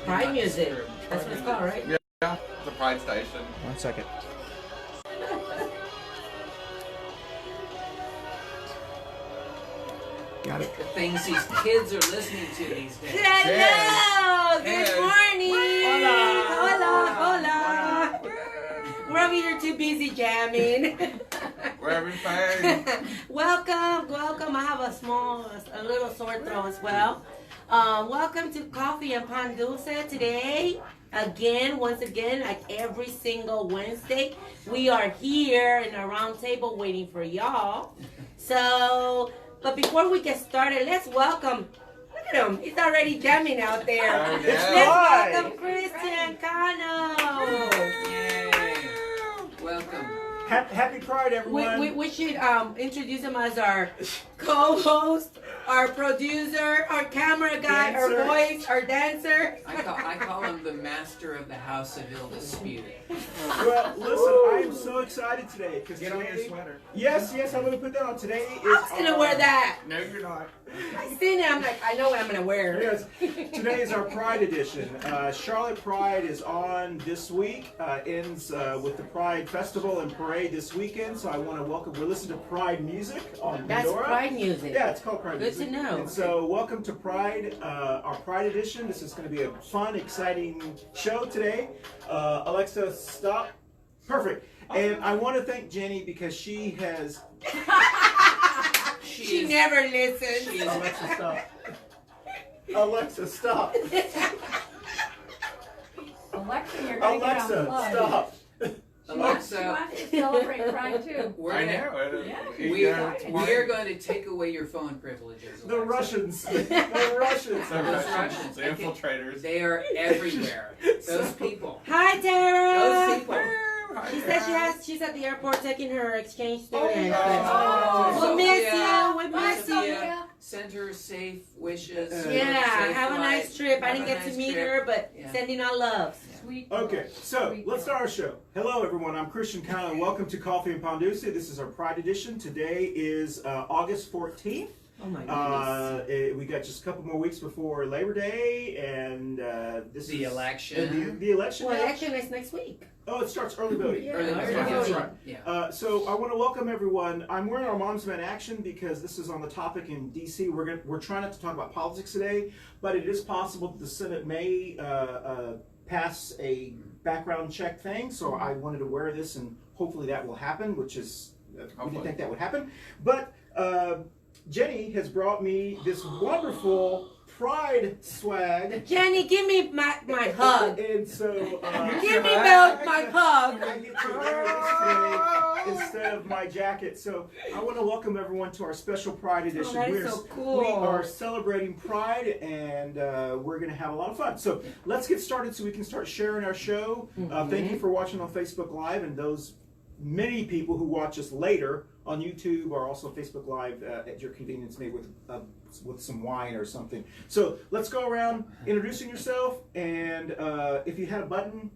Pride music. That's what it's called, right? Yeah, the Pride Station. 1 second. Got it. The things these kids are listening to these days. Hello! Yes. Good morning! Hola. Hola! We're over here too busy jamming. We're having fun. Welcome. I have a little sore throat as well. Welcome to Coffee and Pan Dulce today. Once again, like every single Wednesday, we are here in a round table waiting for y'all. But before we get started, let's welcome. Look at him. He's already jamming out there. Oh, yeah. Let's welcome Christian Cano. Yay. Welcome. Happy Pride, everyone. We should introduce him as our co-host, our producer, our camera guy, Dancer. our voice, our dancer. I call him the master of the house of ill dispute. Well, listen, I am so excited today because Get on your sweater. Yes, I'm going to put that on. Today is. I was gonna wear that. No, you're not. I seen it. I'm like, I know what I'm gonna wear. Yes, today is our Pride edition. Charlotte Pride is on this week. Ends with the Pride Festival and Parade this weekend. So I want to welcome. We're listening to Pride music on That's Pandora. Pride music. Yeah, it's called Pride Good music. to know. And so, welcome to Pride, our Pride edition. This is going to be a fun, exciting show today. Alexa, stop. Perfect. And I want to thank Jenny because she has. She never listens. She is Alexa, stop. Alexa, stop. Alexa, you're going to get Alexa, unplugged. stop. She Alexa, wants to celebrate Pride too. I know. Yeah. we are going to take away your phone privileges. The Alexa. Russians. The Russians. The Those Russians, Russians. the infiltrators. They are everywhere. Those people. Hi, Tera. Those people. She said she's at the airport taking her exchange student. Oh. We'll miss Sophia. you. We miss you. Sophia, send her safe wishes. Yeah, safe have a flight. nice trip. I Have didn't a get to nice meet trip. her, but Yeah. sending our loves. Sweet. Okay, so Sweet let's start our show. Hello, everyone. I'm Christian Cano, and welcome to Coffee and Ponduce. This is our Pride edition. Today is August 14th. Oh my goodness. We got just a couple more weeks before Labor Day, and this The is election. The election. Well, now? election is next week. Oh, it starts early voting. Yeah, Early early voting. That's voting. right. Yeah. So I want to welcome everyone. I'm wearing our Moms Men Action because this is on the topic in D.C. We're trying not to talk about politics today, but it is possible that the Senate may pass a background check thing. So I wanted to wear this, and hopefully that will happen. Which is we didn't think that would happen, but Jenny has brought me this wonderful Pride swag. Jenny, give me my hug. And so Give me my hug. I get to wear this today instead of my jacket. So I want to welcome everyone to our special Pride edition. that is so cool. We are celebrating Pride, and we're going to have a lot of fun. So let's get started so we can start sharing our show. Thank you for watching on Facebook Live, and those many people who watch us later on YouTube or also Facebook Live at your convenience, maybe with some wine or something. So let's go around introducing yourself, and if you had a button,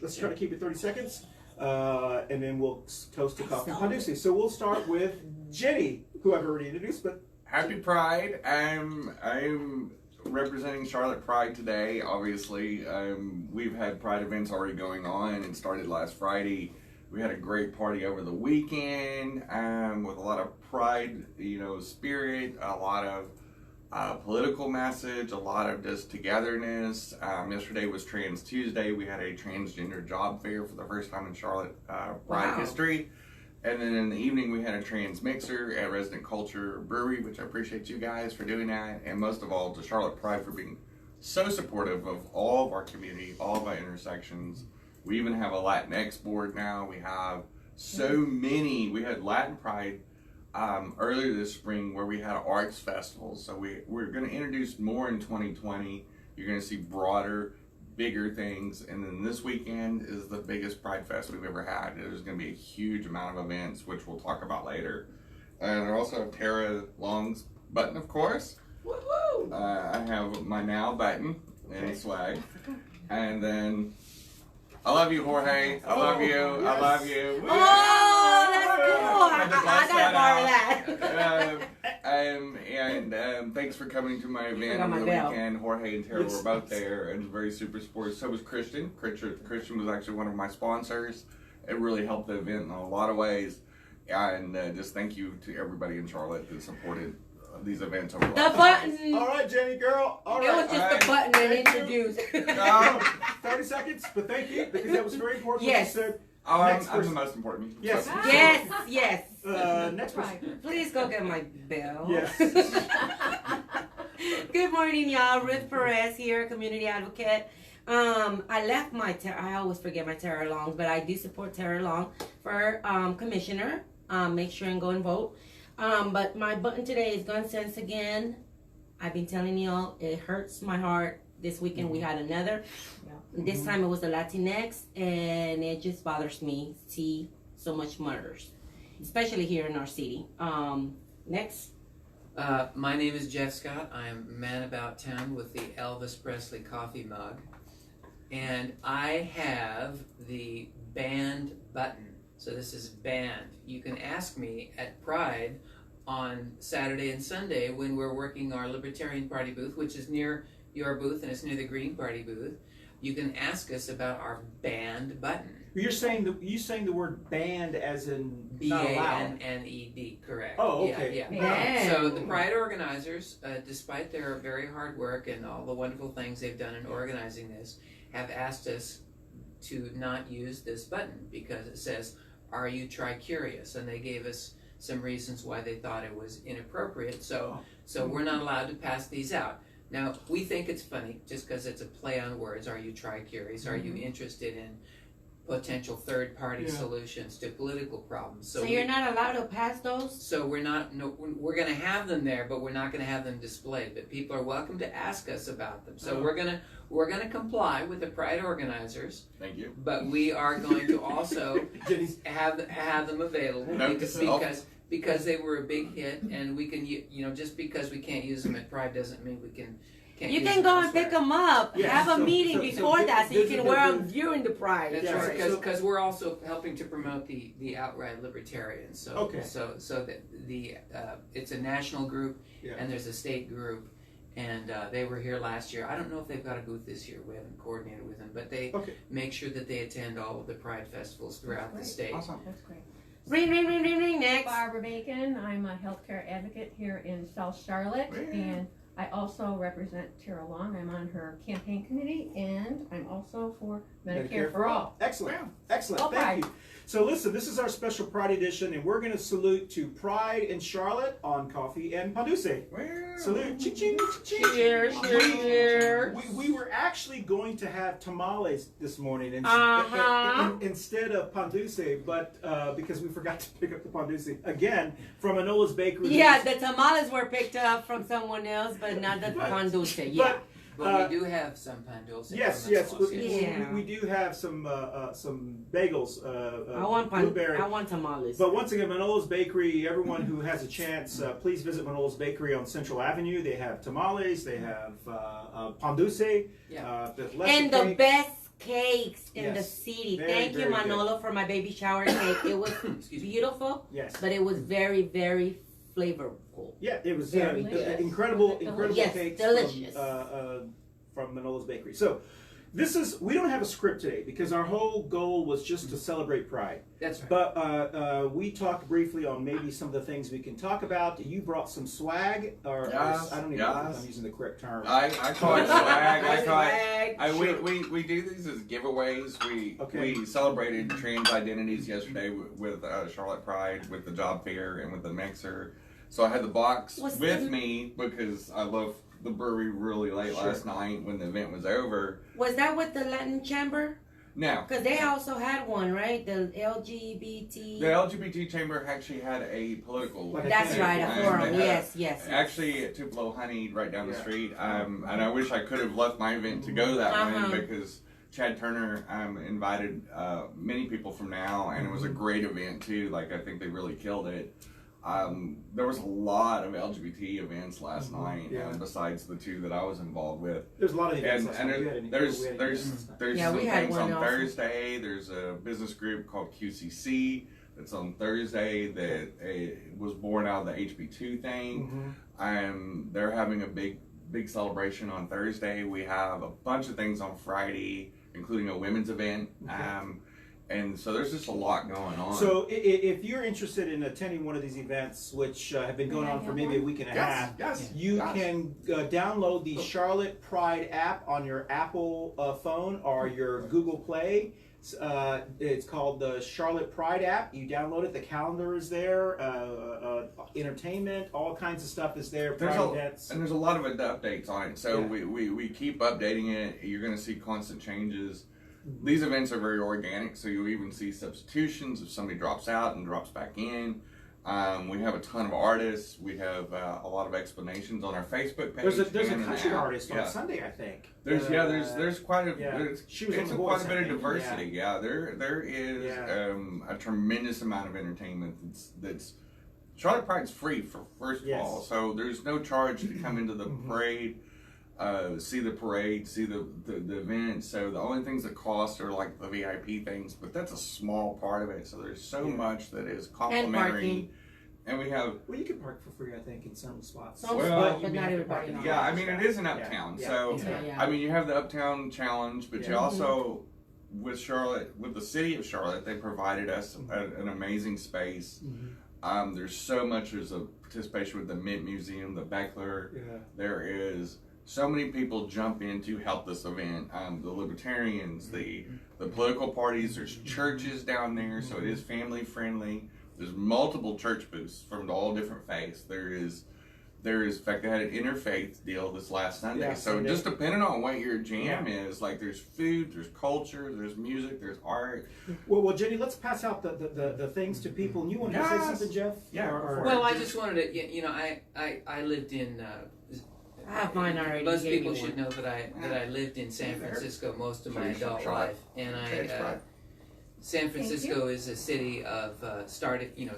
let's try to keep it 30 seconds, and then we'll toast to Coffee and Ponduce. So we'll start with Jenny, who I've already introduced, but Happy Pride. I'm representing Charlotte Pride today. Obviously, we've had Pride events already going on and started last Friday. We had a great party over the weekend with a lot of pride, spirit, a lot of political message, a lot of just togetherness. Yesterday was Trans Tuesday. We had a transgender job fair for the first time in Charlotte Pride history. And then in the evening, we had a trans mixer at Resident Culture Brewery, which I appreciate you guys for doing that. And most of all, to Charlotte Pride for being so supportive of all of our community, all of our intersections. We even have a LatinX board now. We have so many. We had Latin Pride earlier this spring where we had arts festivals. So we're going to introduce more in 2020. You're going to see broader, bigger things. And then this weekend is the biggest Pride Fest we've ever had. There's going to be a huge amount of events, which we'll talk about later. And I also have Tera Long's button, of course. Woo-hoo. I have my now button and swag. And then I love you, Jorge. I love you. Yes. I love you. Oh, that's cool. Had to I bust gotta borrow that. out. and thanks for coming to my event got over my the bell. weekend. Jorge and Tera Yes. were both there, and very super supportive. So was Christian. Christian was actually one of my sponsors. It really helped the event in a lot of ways. And just thank you to everybody in Charlotte that supported these events over the The last button. All right, Jenny girl. All It right. was just Alright. a button that Thank you. introduced. 30 seconds, but thank you, because that was very important Yes. what you said. Oh, Next I'm the person. most important. Yes. So- Yes, yes. Next person. Right. Please go get my bell. Yes. Good morning, y'all. Ruth Perez here, community advocate. I left my I always forget my Tera Longs, but I do support Tera Long for commissioner. Make sure and go and vote. But my button today is gun sense again. I've been telling y'all, it hurts my heart. This weekend we had another. This time it was the LatinX, and it just bothers me to see so much murders, especially here in our city. Next. My name is Jeff Scott. I'm man about town with the Elvis Presley coffee mug. And I have the banned button. So this is banned. You can ask me at Pride on Saturday and Sunday when we're working our Libertarian Party booth, which is near your booth and it's near the Green Party booth. You can ask us about our banned button. You're saying the word banned as in not allowed. B-A-N-N-E-D, correct. Oh, okay. Yeah, yeah. Banned. So the Pride organizers, despite their very hard work and all the wonderful things they've done in organizing this, have asked us to not use this button because it says, "Are you tri-curious?" And they gave us some reasons why they thought it was inappropriate. So we're not allowed to pass these out. Now, we think it's funny just because it's a play on words. Are you tri-curious? Are you interested in potential third-party solutions to political problems? So you're not allowed to pass those? So we're not. No, we're going to have them there, but we're not going to have them displayed. But people are welcome to ask us about them. So we're gonna comply with the Pride organizers. Thank you. But we are going to also Jenny's- have them available Note to self. because they were a big hit, and we can just because we can't use them at Pride doesn't mean we can't. You use can them go and elsewhere. pick them up. Yeah, Have a so- meeting so before this- that so you this can is wear the- them during the Pride. That's Yeah, right, so- because we're also helping to promote the outright libertarians. So Okay. so that the it's a national group Yeah. and there's a state group, and they were here last year. I don't know if they've got a booth this year. We haven't coordinated with them, but they Okay. make sure that they attend all of the Pride festivals throughout the Great. state. Awesome. That's great. Ring, ring, ring, ring, ring. Next. Barbara Bacon. I'm a healthcare advocate here in South Charlotte, Yeah. and I also represent Tera Long. I'm on her campaign committee, and I'm also for Medicare for All. Excellent. Excellent. All Thank Pride. you. So listen, this is our special Pride edition, and we're going to salute to Pride in Charlotte on Coffee and Panduce. Well, Salute. Ching, ching, ching. Cheers, cheers. We were actually going to have tamales this morning instead of panduce, but because we forgot to pick up the panduce again from Anola's Bakery. Yeah, the tamales were picked up from someone else, but not the pan dulce. Yeah. But we do have some pan dulce. Yes, from yes, the Los Yeah. we do have some bagels. I want blueberry. I want tamales. But once again, Manola's Bakery, everyone who has a chance, please visit Manola's Bakery on Central Avenue. They have tamales, they have panduce, And the best cakes in the Yes. city. Very, Thank you, very good. Manolo, for my baby shower cake. It was Excuse me. beautiful, Yes. but it was very, very flavorful. Yeah, it was Very delicious. incredible Yes, cakes delicious. from Manola's Bakery. So we don't have a script today because our whole goal was just to celebrate Pride. That's right. But we talked briefly on maybe some of the things we can talk about. You brought some swag, or Yes, I don't even know if yes. I'm using the correct term. I call it swag. I call it. Swag. We do these as giveaways. Okay. We celebrated trans identities yesterday with Charlotte Pride, with the job fair, and with the mixer. So I had the box What's with the- me because I left the brewery really late Sure. last night when the event was over. Was that with the Latin Chamber? Now, Because they also had one, right? The LGBT. the LGBT chamber actually had a political. Like a That's right, a and forum. they had- Yes, yes. Actually, at Tupelo Honey, right down the Yeah. street. And I wish I could have left my event to go that Uh-huh. way because Chad Turner invited many people from now, and it was a great event too. Like I think they really killed it. There was a lot of LGBT events last night, Yeah. besides the two that I was involved with. There's a lot of events. And, last and night. We had any- there's Yeah, some we had things one on also. Thursday. There's a business group called QCC It's on Thursday that it was born out of the HB2 thing. They're having a big celebration on Thursday. We have a bunch of things on Friday, including a women's event. And so there's just a lot going on. So if you're interested in attending one of these events, which have been going on for maybe a week and a half, you can download the Charlotte Pride app on your Apple phone or your Google Play. It's called the Charlotte Pride app. You download it. The calendar is there. Entertainment, all kinds of stuff is there. Pride events. And there's a lot of updates on it. So we keep updating it. You're going to see constant changes. These events are very organic, so you'll even see substitutions if somebody drops out and drops back in. We have a ton of artists. We have a lot of explanations on our Facebook page. There's a country artist on Sunday, I think. There's quite a quite a bit of diversity. There is a tremendous amount of entertainment that's Charlotte Pride's free for first of all, so there's no charge to come into the parade. See the parade, see the event. So the only things that cost are like the VIP things, but that's a small part of it. So there's so much that is complimentary. And we have... Well, you can park for free, I think, in some spots. But not everybody. I mean, it is an uptown. So, I mean, you have the Uptown Challenge, but you also, with Charlotte, with the city of Charlotte, they provided us an amazing space. There's so much. There's a participation with the Mint Museum, the Beckler. There is... So many people jump in to help this event. The libertarians, the political parties, there's churches down there, so it is family friendly. There's multiple church booths from all different faiths. There is, in fact, they had an interfaith deal this last Sunday. So just depending on what your jam is, like there's food, there's culture, there's music, there's art. Well, Jenny, let's pass out the things to people. And you want to say something, Jeff? Well, I just wanted to, I lived in... I have mine already. Most people should know that I lived in San Francisco most of my adult life, and San Francisco is a city of starting in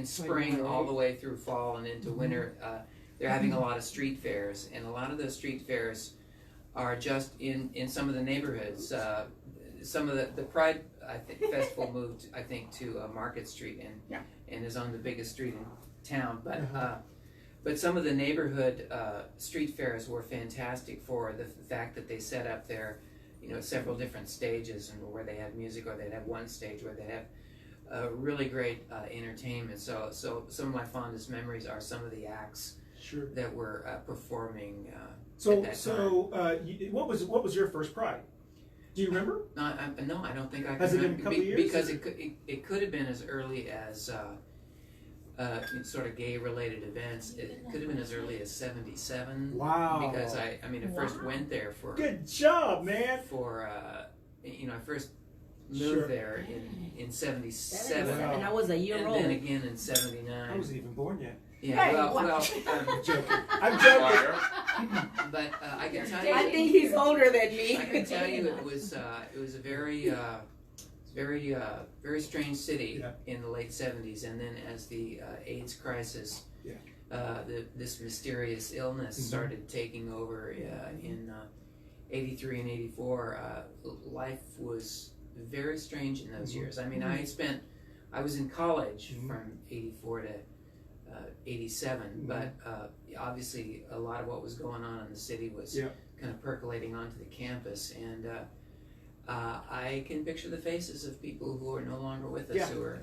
spring all the way through fall and into winter. They're having a lot of street fairs, and a lot of those street fairs are just in some of the neighborhoods. Some of the Pride festival moved to Market Street and is on the biggest street in town, but some of the neighborhood street fairs were fantastic for the fact that they set up their, several different stages, and where they had music, or they'd have one stage where they'd have really great entertainment. So some of my fondest memories are some of the acts that were performing at that time. What was your first Pride? Do you remember? No, I don't think I can. Has it been a couple of years? Because it could have been as early as. Sort of gay-related events. It could have been as early as '77. Wow! Because I first went there for. Good job, man. For I first moved there in '77, and I was a year old. And then again in '79. I wasn't even born yet. Yeah, hey, I'm joking. I'm joking. But I can tell you. I think he's older than me. I can tell you it was a very strange city in the late '70s, and then as the AIDS crisis, this mysterious illness started taking over in '83 and '84. Life was very strange in those years. I mean, I was in college from '84 to '87, but obviously a lot of what was going on in the city was kind of percolating onto the campus, and I can picture the faces of people who are no longer with us, who are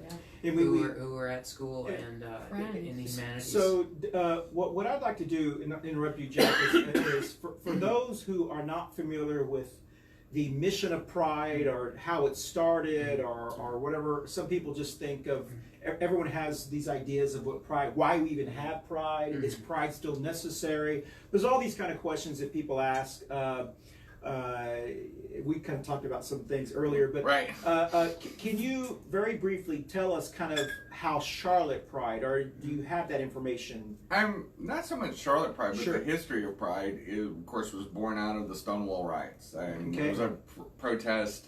at school and in the humanities. So what I'd like to do, and not interrupt you, Jack, is for those who are not familiar with the mission of Pride or how it started or whatever, some people just think of, everyone has these ideas of what Pride, why we even have Pride, is Pride still necessary? There's all these kind of questions that people ask. We kind of talked about some things earlier, but can you very briefly tell us kind of how Charlotte Pride, or do you have that information? Not so much Charlotte Pride, but the history of Pride, of course, was born out of the Stonewall riots. It was a protest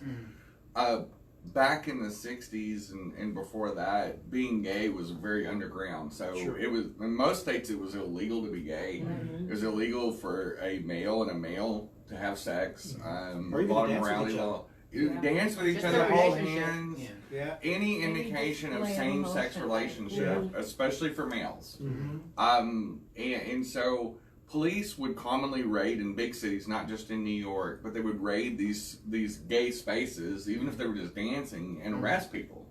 back in the 60s and before that. Being gay was very underground, so it was, in most states it was illegal to be gay. It was illegal for a male and a male to have sex. A lot of morality law. Yeah. dance with each Just other, a hold relationship. hands. Yeah. Yeah. Any Maybe indication of display emotion. same-sex relationship, especially for males. And so police would commonly raid in big cities, not just in New York, but they would raid these gay spaces, even if they were just dancing, and arrest people,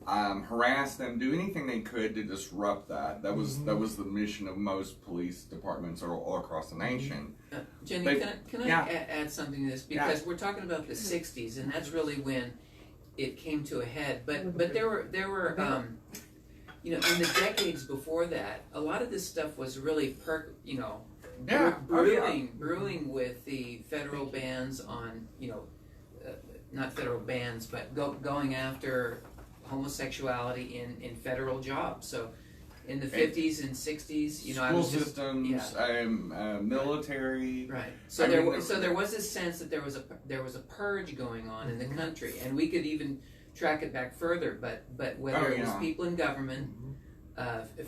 harass them, do anything they could to disrupt that. That was the mission of most police departments all across the nation. Jenny, can I add something to this? Because we're talking about the 60s, and that's really when it came to a head. But there were in the decades before that, a lot of this stuff was really brewing with the federal bans on, not federal bans, but going after homosexuality in federal jobs. So in the 50s and 60s, school systems, military. Right. So there was a sense that there was a purge going on in the country, and we could even track it back further. But whether it was people in government,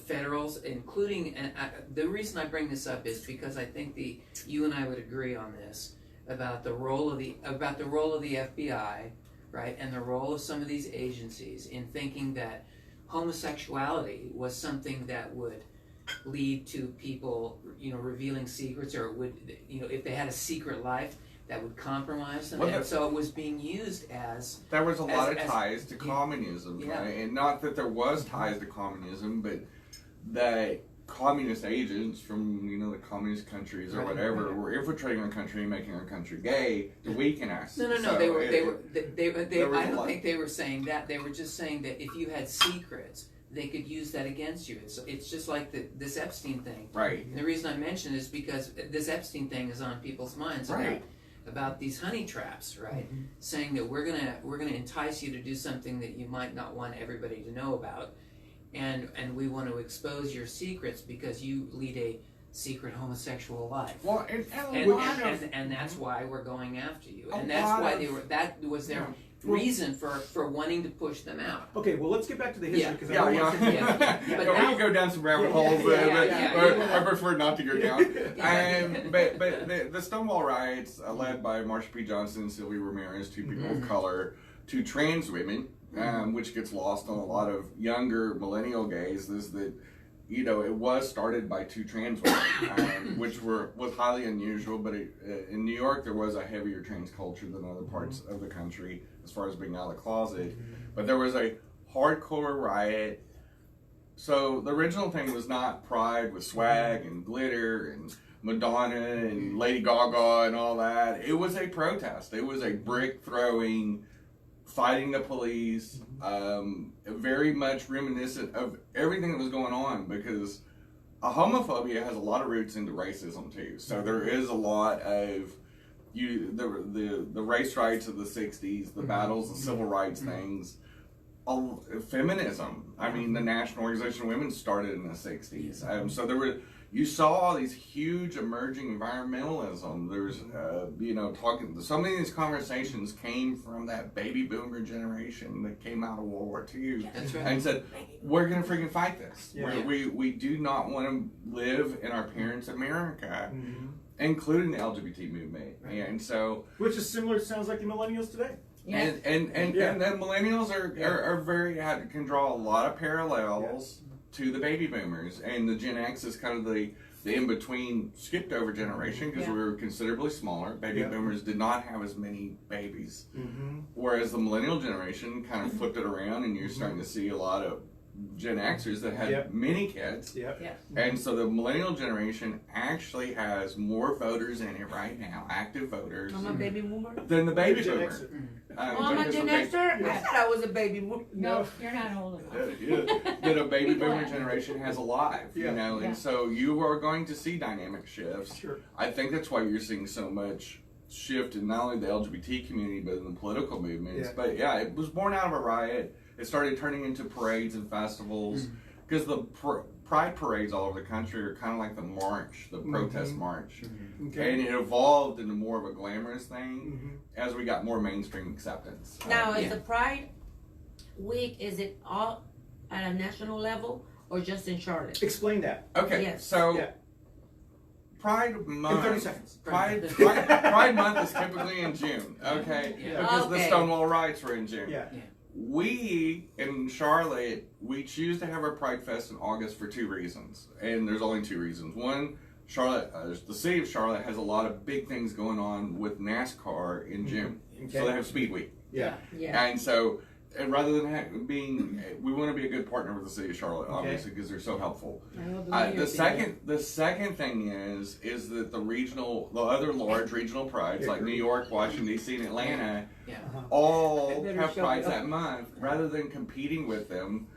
federals, including, and the reason I bring this up is because I think you and I would agree on this about the role of the FBI, right, and the role of some of these agencies in thinking that homosexuality was something that would lead to people, revealing secrets, or would, if they had a secret life, that would compromise them. And so it was being used as... There was a lot of ties to communism, yeah. right? And not that there was ties to communism, but that communist agents from, the communist countries or whatever were infiltrating our country and making our country gay to weaken us. No. So I don't think they were saying that. They were just saying that if you had secrets, they could use that against you. It's just like this Epstein thing. Right. And the reason I mention it is because this Epstein thing is on people's minds. Right. About these honey traps, right? Saying that we're gonna entice you to do something that you might not want everybody to know about, and we want to expose your secrets because you lead a secret homosexual life. Well, and that's why we're going after you, and that's why that was their reason for wanting to push them out. Okay, well, let's get back to the history because But we can go down some rabbit holes, I prefer not to go down. But the Stonewall riots, led by Marsha P. Johnson and Sylvia Ramirez, two people of color, to trans women, which gets lost on a lot of younger millennial gays, is that it was started by two trans women, which was highly unusual. But in New York, there was a heavier trans culture than other parts of the country as far as being out of the closet. But there was a hardcore riot. So the original thing was not pride with swag and glitter and Madonna and Lady Gaga and all that. It was a protest. It was a brick throwing, fighting the police, very much reminiscent of everything that was going on, because homophobia has a lot of roots into racism too. So there is a lot of the race riots of the 60s, the battles, the civil rights things, feminism. I mean, the National Organization of Women started in the 60s. So you saw all these huge emerging environmentalism. There's, so many of these conversations came from that baby boomer generation that came out of World War II. That's right. And said, we're going to freaking fight this. Yeah. We do not want to live in our parents' America, including the LGBT movement. Right. And so... Which is similar, sounds like the millennials today. Yeah. And the millennials are can draw a lot of parallels to the baby boomers, and the Gen X is kind of the in-between skipped over generation, because we were considerably smaller. Baby boomers did not have as many babies, whereas the millennial generation kind of flipped it around, and you're starting to see a lot of Gen Xers that had many kids. And so the millennial generation actually has more voters in it right now, active voters, I'm a baby boomer. than the baby Gen boomer. Xer. I'm a Gen Xer? I thought I was a baby boomer. No, you're not old enough. That a baby boomer generation has alive, and so you are going to see dynamic shifts. Sure. I think that's why you're seeing so much shift in not only the LGBT community, but in the political movements. But it was born out of a riot. It started turning into parades and festivals, because the pride parades all over the country are kind of like the march, the protest march. Okay. And it evolved into more of a glamorous thing as we got more mainstream acceptance. Now, is the Pride Week, is it all at a national level or just in Charlotte? Explain that. Okay, Yeah. so Pride Month. In 30 seconds. Pride Month is typically in June, okay? Yeah. Because the Okay. Stonewall riots were in June. Yeah. We in Charlotte, we choose to have our Pride Fest in August for 2 reasons, and there's only 2 reasons. One, Charlotte, the city of Charlotte has a lot of big things going on with NASCAR in June, so they have Speed Week, Yeah. Yeah. and so. And rather than we want to be a good partner with the city of Charlotte, obviously, because they're so helpful. The second thing is that the other large regional prides like New York, Washington D.C., and Atlanta, all They better have show prides up. that month. Rather than competing with them,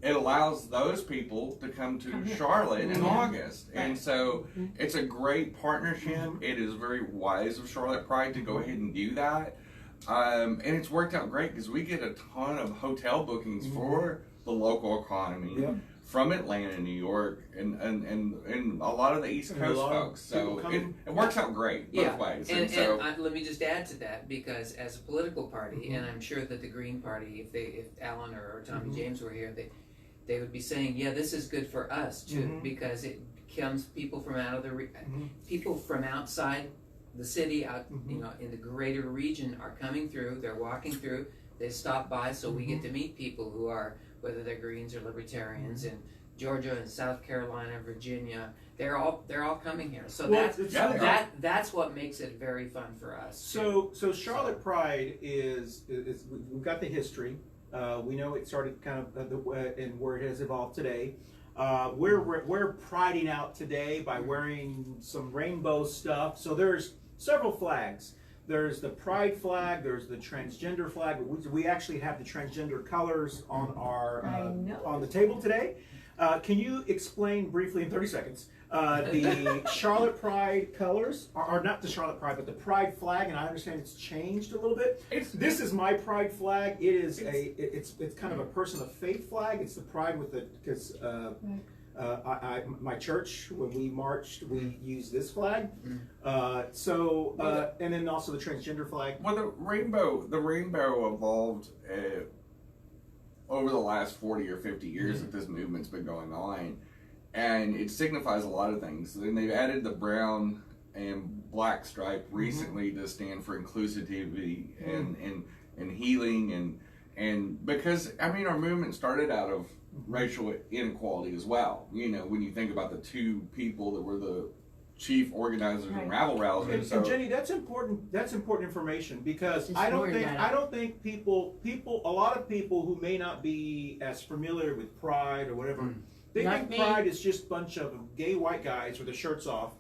it allows those people to come to Charlotte in August, and so it's a great partnership. It is very wise of Charlotte Pride to go ahead and do that. And it's worked out great because we get a ton of hotel bookings for the local economy from Atlanta, New York, and a lot of the East And a Coast lot of folks. So people it works out great both ways. And so let me just add to that, because as a political party, and I'm sure that the Green Party, if Alan or Tommy James were here, they would be saying, yeah, this is good for us too, because it comes people from out of the people from outside the city, out in the greater region are coming through. They're walking through. They stop by, so we get to meet people who are, whether they're Greens or Libertarians, in Georgia and South Carolina, Virginia. They're all coming here. So that's what makes it very fun for us. So Charlotte Pride is we've got the history. We know it started kind of and where it has evolved today. We're priding out today by wearing some rainbow stuff. So there's several flags. There's the pride flag. There's the transgender flag. We actually have the transgender colors on our on the table today. Can you explain briefly in 30 seconds the Charlotte Pride colors, or not the Charlotte Pride, but the Pride flag? And I understand it's changed a little bit. This is my Pride flag. It is it's kind of a person of faith flag. It's the Pride with the because my church, when we marched, we used this flag. And then also the transgender flag. Well, the rainbow evolved over the last 40 or 50 years that this movement's been going on, and it signifies a lot of things. And they've added the brown and black stripe recently to stand for inclusivity and healing, and because I mean our movement started out of racial inequality as well. You know, when you think about the 2 people that were the chief organizers and rabble rousers. And Jenny, that's important. That's important information, because I don't think people a lot of people who may not be as familiar with Pride or whatever, they think Pride is just a bunch of gay white guys with their shirts off,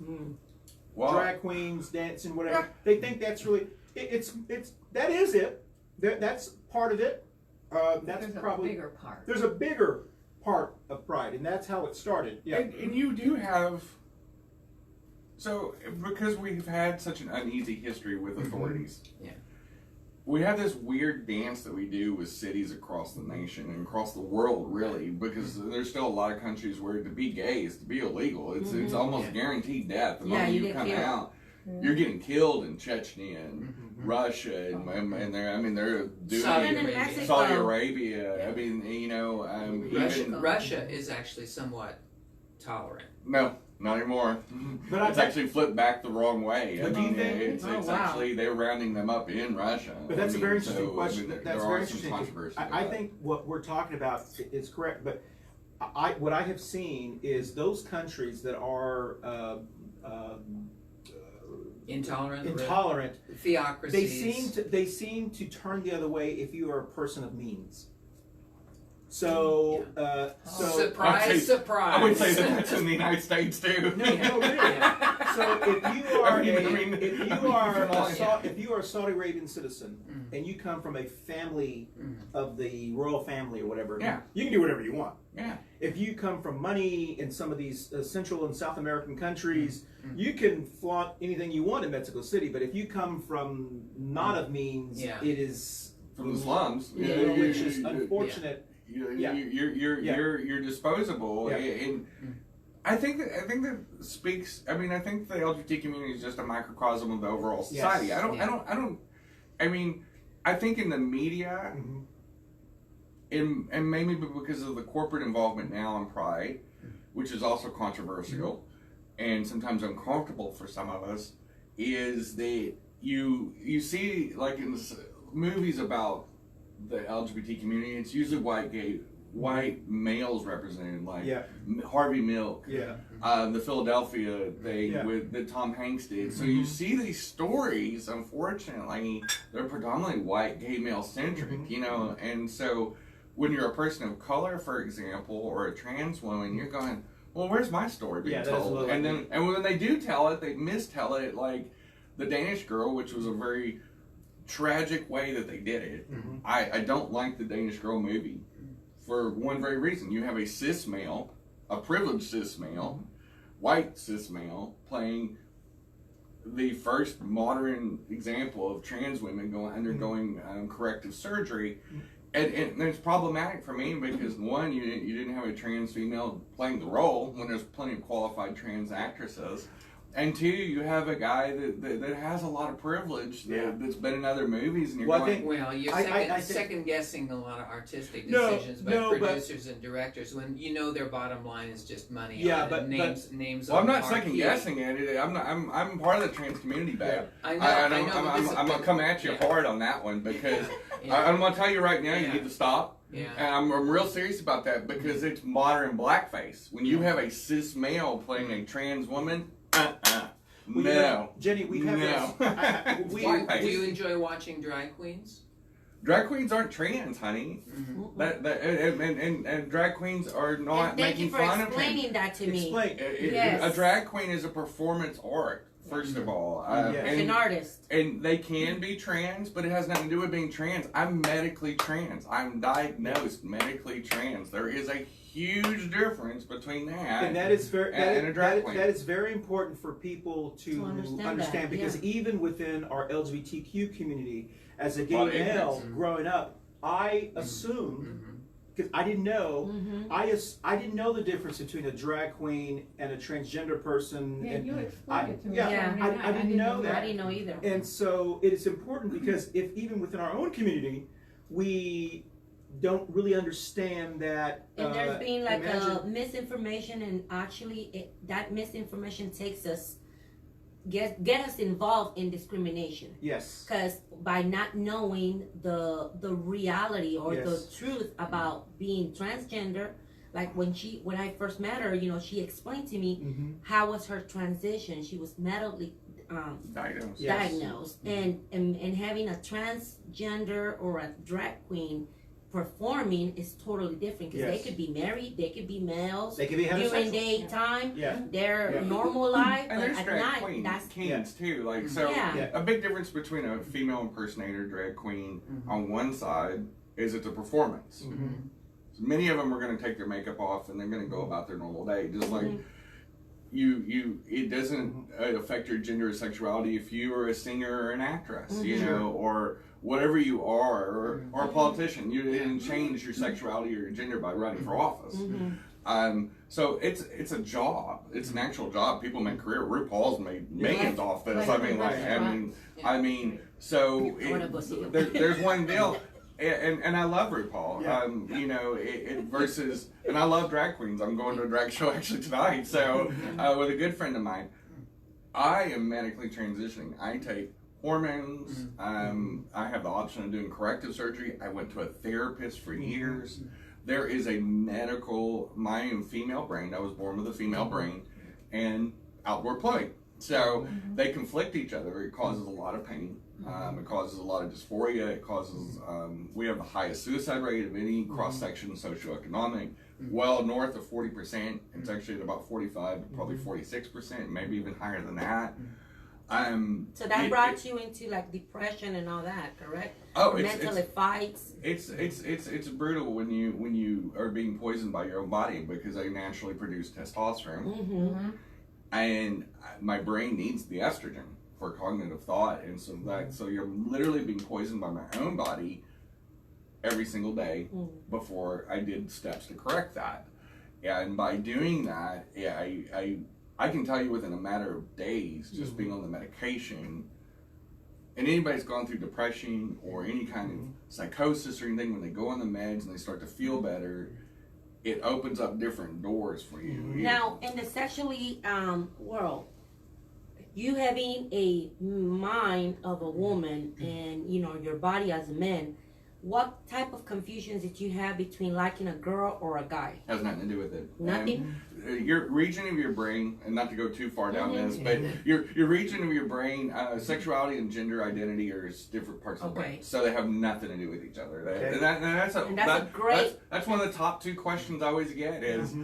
drag queens dancing, whatever. They think that's really that is it. That's part of it. That's probably a bigger part. There's a bigger part of Pride, and that's how it started. Yeah, and you do have. So, because we've had such an uneasy history with authorities, we have this weird dance that we do with cities across the nation and across the world, really, because there's still a lot of countries where to be gay is to be illegal. It's almost guaranteed death. The moment you come out, you're getting killed in Chechnya and Russia and they're doing Saudi Arabia. I mean, you know, Russia is actually somewhat tolerant. No. Not anymore. But it's actually flipped back the wrong way. I mean, it's actually, they're rounding them up in Russia. But that's a very interesting question. I mean, That's very interesting. I think what we're talking about is correct, but what I have seen is those countries that are intolerant, theocracies. They seem to turn the other way if you are a person of means. So, surprise! I would say that's in the United States too. No, really. So if you are a Saudi Arabian citizen and you come from a family of the royal family or whatever, you can do whatever you want. Yeah. If you come from money in some of these Central and South American countries, you can flaunt anything you want in Mexico City. But if you come from not of means, it is from the slums, which is unfortunate. You're disposable, and I think that speaks. I mean, I think the LGBT community is just a microcosm of the overall society. I mean, I think in the media, and maybe because of the corporate involvement now in Pride, which is also controversial. and sometimes uncomfortable for some of us, is that you see, like in movies about the LGBT community, it's usually white males represented, like Harvey Milk, the Philadelphia thing that Tom Hanks did. So you see these stories, unfortunately, they're predominantly white, gay, male centric, you know, and so when you're a person of color, for example, or a trans woman, you're going, well, where's my story being told? And when they do tell it, they mistell it, like the Danish Girl, which was a very tragic way that they did it. I don't like the Danish Girl movie for one very reason. You have a cis male, a privileged cis male, white cis male, playing the first modern example of trans women undergoing corrective surgery. And it's problematic for me because, one, you didn't have a trans female playing the role when there's plenty of qualified trans actresses. And two, you have a guy that has a lot of privilege that's been in other movies, and you're second guessing a lot of artistic decisions by producers and directors when you know their bottom line is just money. Names. Well, I'm not second guessing it. I'm part of the trans community, babe. I know. I'm gonna come at you hard on that one because I'm gonna tell you right now, you need to stop. Yeah. And I'm real serious about that because it's modern blackface. When you have a cis male playing a trans woman. No, Jenny, we have do you enjoy watching drag queens? Drag queens aren't trans, honey. And drag queens are not making fun of. Thank you for explaining that to me. Yes. A drag queen is a performance art, first of all. And an artist. And they can be trans, but it has nothing to do with being trans. I'm medically trans. I'm diagnosed medically trans. There is a huge difference between that and that is very and a drag queen. That is very important for people to understand because even within our LGBTQ community, as a gay male growing up, I assumed because I didn't know I didn't know the difference between a drag queen and a transgender person. Yeah, and you explained it to me. I didn't know that. I didn't know either. And so it is important because if even within our own community we don't really understand that. And there's been like a misinformation, and actually that misinformation takes us, get us involved in discrimination. Yes. Because by not knowing the reality or the truth about being transgender, like when I first met her, you know, she explained to me how was her transition. She was medically diagnosed, and having a transgender or a drag queen performing is totally different because they could be married, they could be males, they could be during daytime, their normal life, and but there's at drag night, queens, that's kings too. Like so, a big difference between a female impersonator drag queen on one side is it's a performance. So many of them are going to take their makeup off and they're going to go about their normal day, just like. It doesn't affect your gender or sexuality if you are a singer or an actress, you know, or whatever you are, or a politician. You didn't change your sexuality or your gender by running for office. So it's a job. It's an actual job. People make career. RuPaul's made millions off this. I mean, so there's one deal. And I love RuPaul, you know, versus, and I love drag queens. I'm going to a drag show actually tonight, so with a good friend of mine. I am medically transitioning. I take hormones. I have the option of doing corrective surgery. I went to a therapist for years. There is a medical, my female brain, I was born with a female brain, and outward play. So they conflict each other. It causes a lot of pain. It causes a lot of dysphoria. It causes, we have the highest suicide rate of any cross-section socioeconomic, well north of 40%. It's actually at about 45, probably 46%, maybe even higher than that. So that brought you into like depression and all that, correct? Oh, mentally fights. It's brutal when you are being poisoned by your own body because they naturally produce testosterone. And my brain needs the estrogen for cognitive thought, and so you're literally being poisoned by my own body every single day before I did steps to correct that. And by doing that, I can tell you within a matter of days, just being on the medication, and anybody's gone through depression or any kind of psychosis or anything, when they go on the meds and they start to feel better, it opens up different doors for you. Now, in the sexually world, you having a mind of a woman and your body as a man, what type of confusions did you have between liking a girl or a guy? Has nothing to do with it. Nothing. Your region of your brain, and not to go too far down this, but your region of your brain, sexuality and gender identity are different parts of the brain, so they have nothing to do with each other. That's one of the top two questions I always get is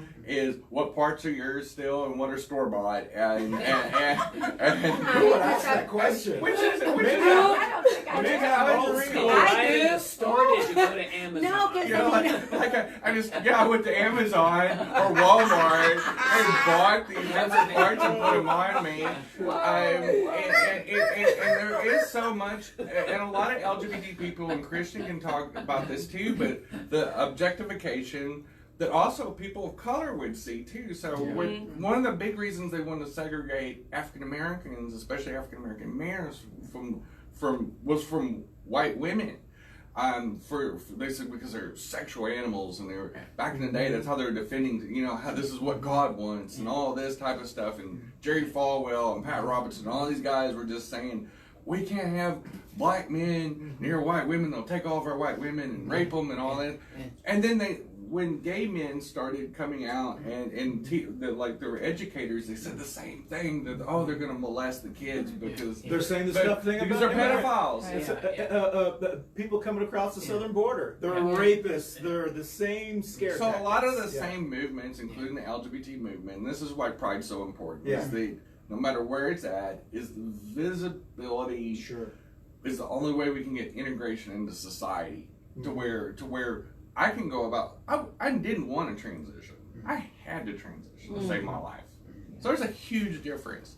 what parts are yours still and what are store bought, and Who would ask that question? which is I don't think I do. Old school. I do. Started to go to Amazon. No, because I went to Amazon or Walmart and bought these different parts and put them on me. And there is so much, and a lot of LGBT people and Christian can talk about this too, but the objectification that also people of color would see too. So one of the big reasons they want to segregate African Americans, especially African American males, was from white women. They said because they're sexual animals, and they were back in the day. That's how they were defending, how this is what God wants, and all this type of stuff. And Jerry Falwell and Pat Robertson, all these guys were just saying we can't have black men near white women. They'll take all of our white women and rape them and all that. And then when gay men started coming out and there were educators, they said the same thing, that they're going to molest the kids because they're saying the stuff thing because about they're pedophiles. People coming across the southern border, they're rapists. They're the same scare So tactics. a lot of the same movements, including the LGBT movement, and this is why Pride's so important. Is no matter where it's at, is the visibility. Is the only way we can get integration into society to where I can go about. I didn't want to transition. I had to transition to save my life. So there's a huge difference.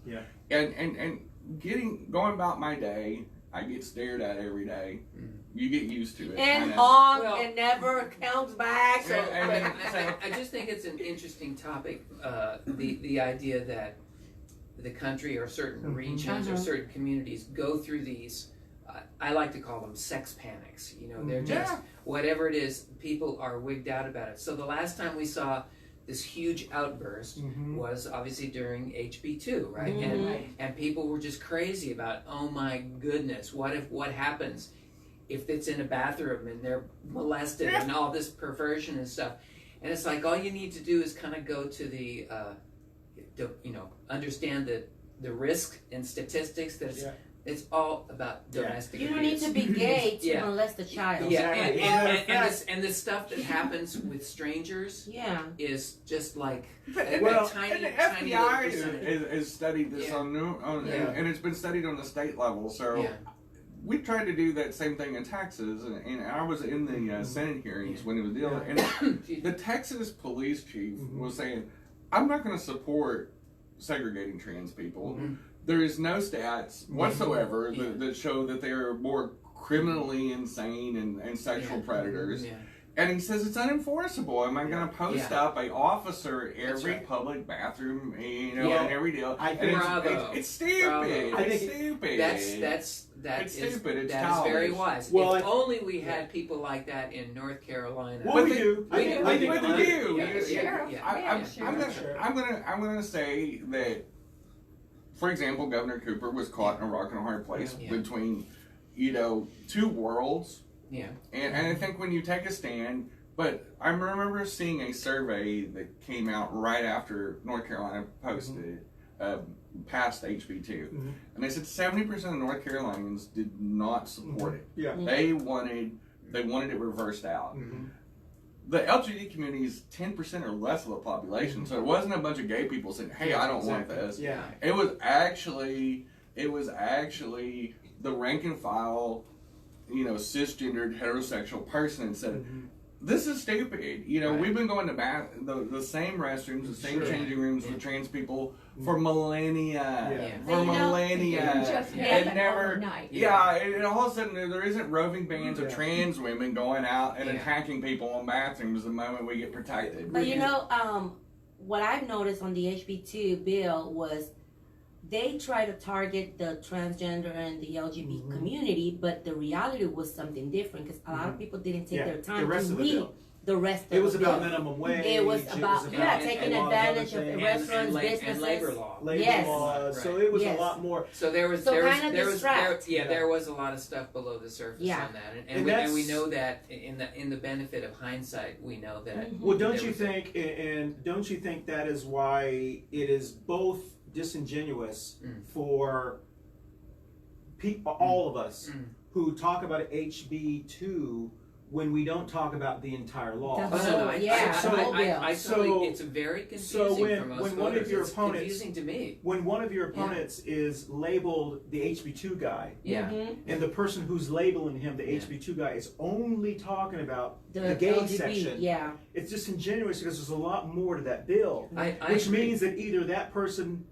And going about my day, I get stared at every day. You get used to it. And and never comes back. I just think it's an interesting topic. The idea that the country or certain regions or certain communities go through these. I like to call them sex panics. They're just whatever it is. People are wigged out about it. So the last time we saw this huge outburst was obviously during HB2, right? And people were just crazy about, oh my goodness, what happens if it's in a bathroom and they're molested and all this perversion and stuff. And it's like all you need to do is kind of go to the, understand the risk and statistics that it's all about domestic abuse. You don't need to be gay to molest a child. And the stuff that happens with strangers is just like a tiny, the tiny FBI little is studied this and it's been studied on the state level. So we tried to do that same thing in Texas, and I was in the Senate hearings when it was dealing. And the Texas police chief was saying, "I'm not going to support segregating trans people." There is no stats whatsoever that show that they are more criminally insane and sexual predators. And he says it's unenforceable. Am I going to post up a officer every public bathroom, and every deal? It's stupid. It's stupid. It's stupid. It's childish. Very wise. Well, if only we had people like that in North Carolina. Well, we do. I do. I'm going to say that. For example, Governor Cooper was caught in a rock and a hard place between, two worlds. And I think when you take a stand, but I remember seeing a survey that came out right after North Carolina posted, passed HB2. And they said 70% of North Carolinians did not support it. They wanted it reversed out. The LGBT community is 10% or less of the population, so it wasn't a bunch of gay people saying, "Hey, I don't want this." It was actually the rank and file, cisgendered heterosexual person and said, "This is stupid." We've been going to the same restrooms, the same changing rooms with trans people for millennia. And never. And all of a sudden there isn't roving bands of trans women going out and attacking people in bathrooms the moment we get protected. But what I've noticed on the HB2 bill was they try to target the transgender and the LGBT community, but the reality was something different because a lot of people didn't take their time to read the rest of It was the about bill. minimum wage. It was about taking a lot of other advantage of things. restaurants, and businesses. labor law. Labor Yes. laws. So Right. it was Yes. a lot more. So there was So there was kind of there was distract. there was a lot of stuff below the surface Yeah. on that, And and we that's- know that in the benefit of hindsight, we know that. Mhm. Well, don't there you was think, and don't you think that is why it is both disingenuous for people, all of us, who talk about HB2 when we don't talk about the entire law? The Oh, no, no, Yeah, the whole bill. I So- totally, it's very confusing so when- for most when one of voters. your It's opponents- confusing to me. When one of your opponents is labeled the HB2 guy, Yeah. Mhm. and the person who's labeling him the Yeah. HB2 guy is only talking about The the gay LGBT, section, yeah. it's disingenuous because there's a lot more to that bill. I Which agree. means that either that person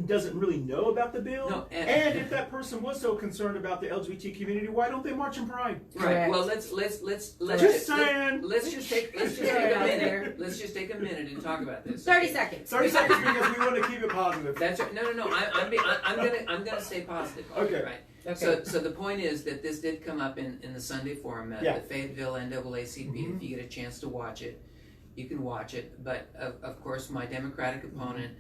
doesn't really know about the bill, No, and if that person was so concerned about the LGBT community, why don't they march in Pride? Right. Correct. Well, let's Just saying. let's just take a minute. Let's just take a minute and talk about this. 30 okay? seconds. 30 seconds because we want to keep it positive. That's right. No. I'm gonna stay positive. Okay. Right. Okay. So the point is that this did come up in the Sunday forum at Yeah. the Fayetteville NAACP. Mhm. If you get a chance to watch it, you can watch it. But of course, my Democratic opponent,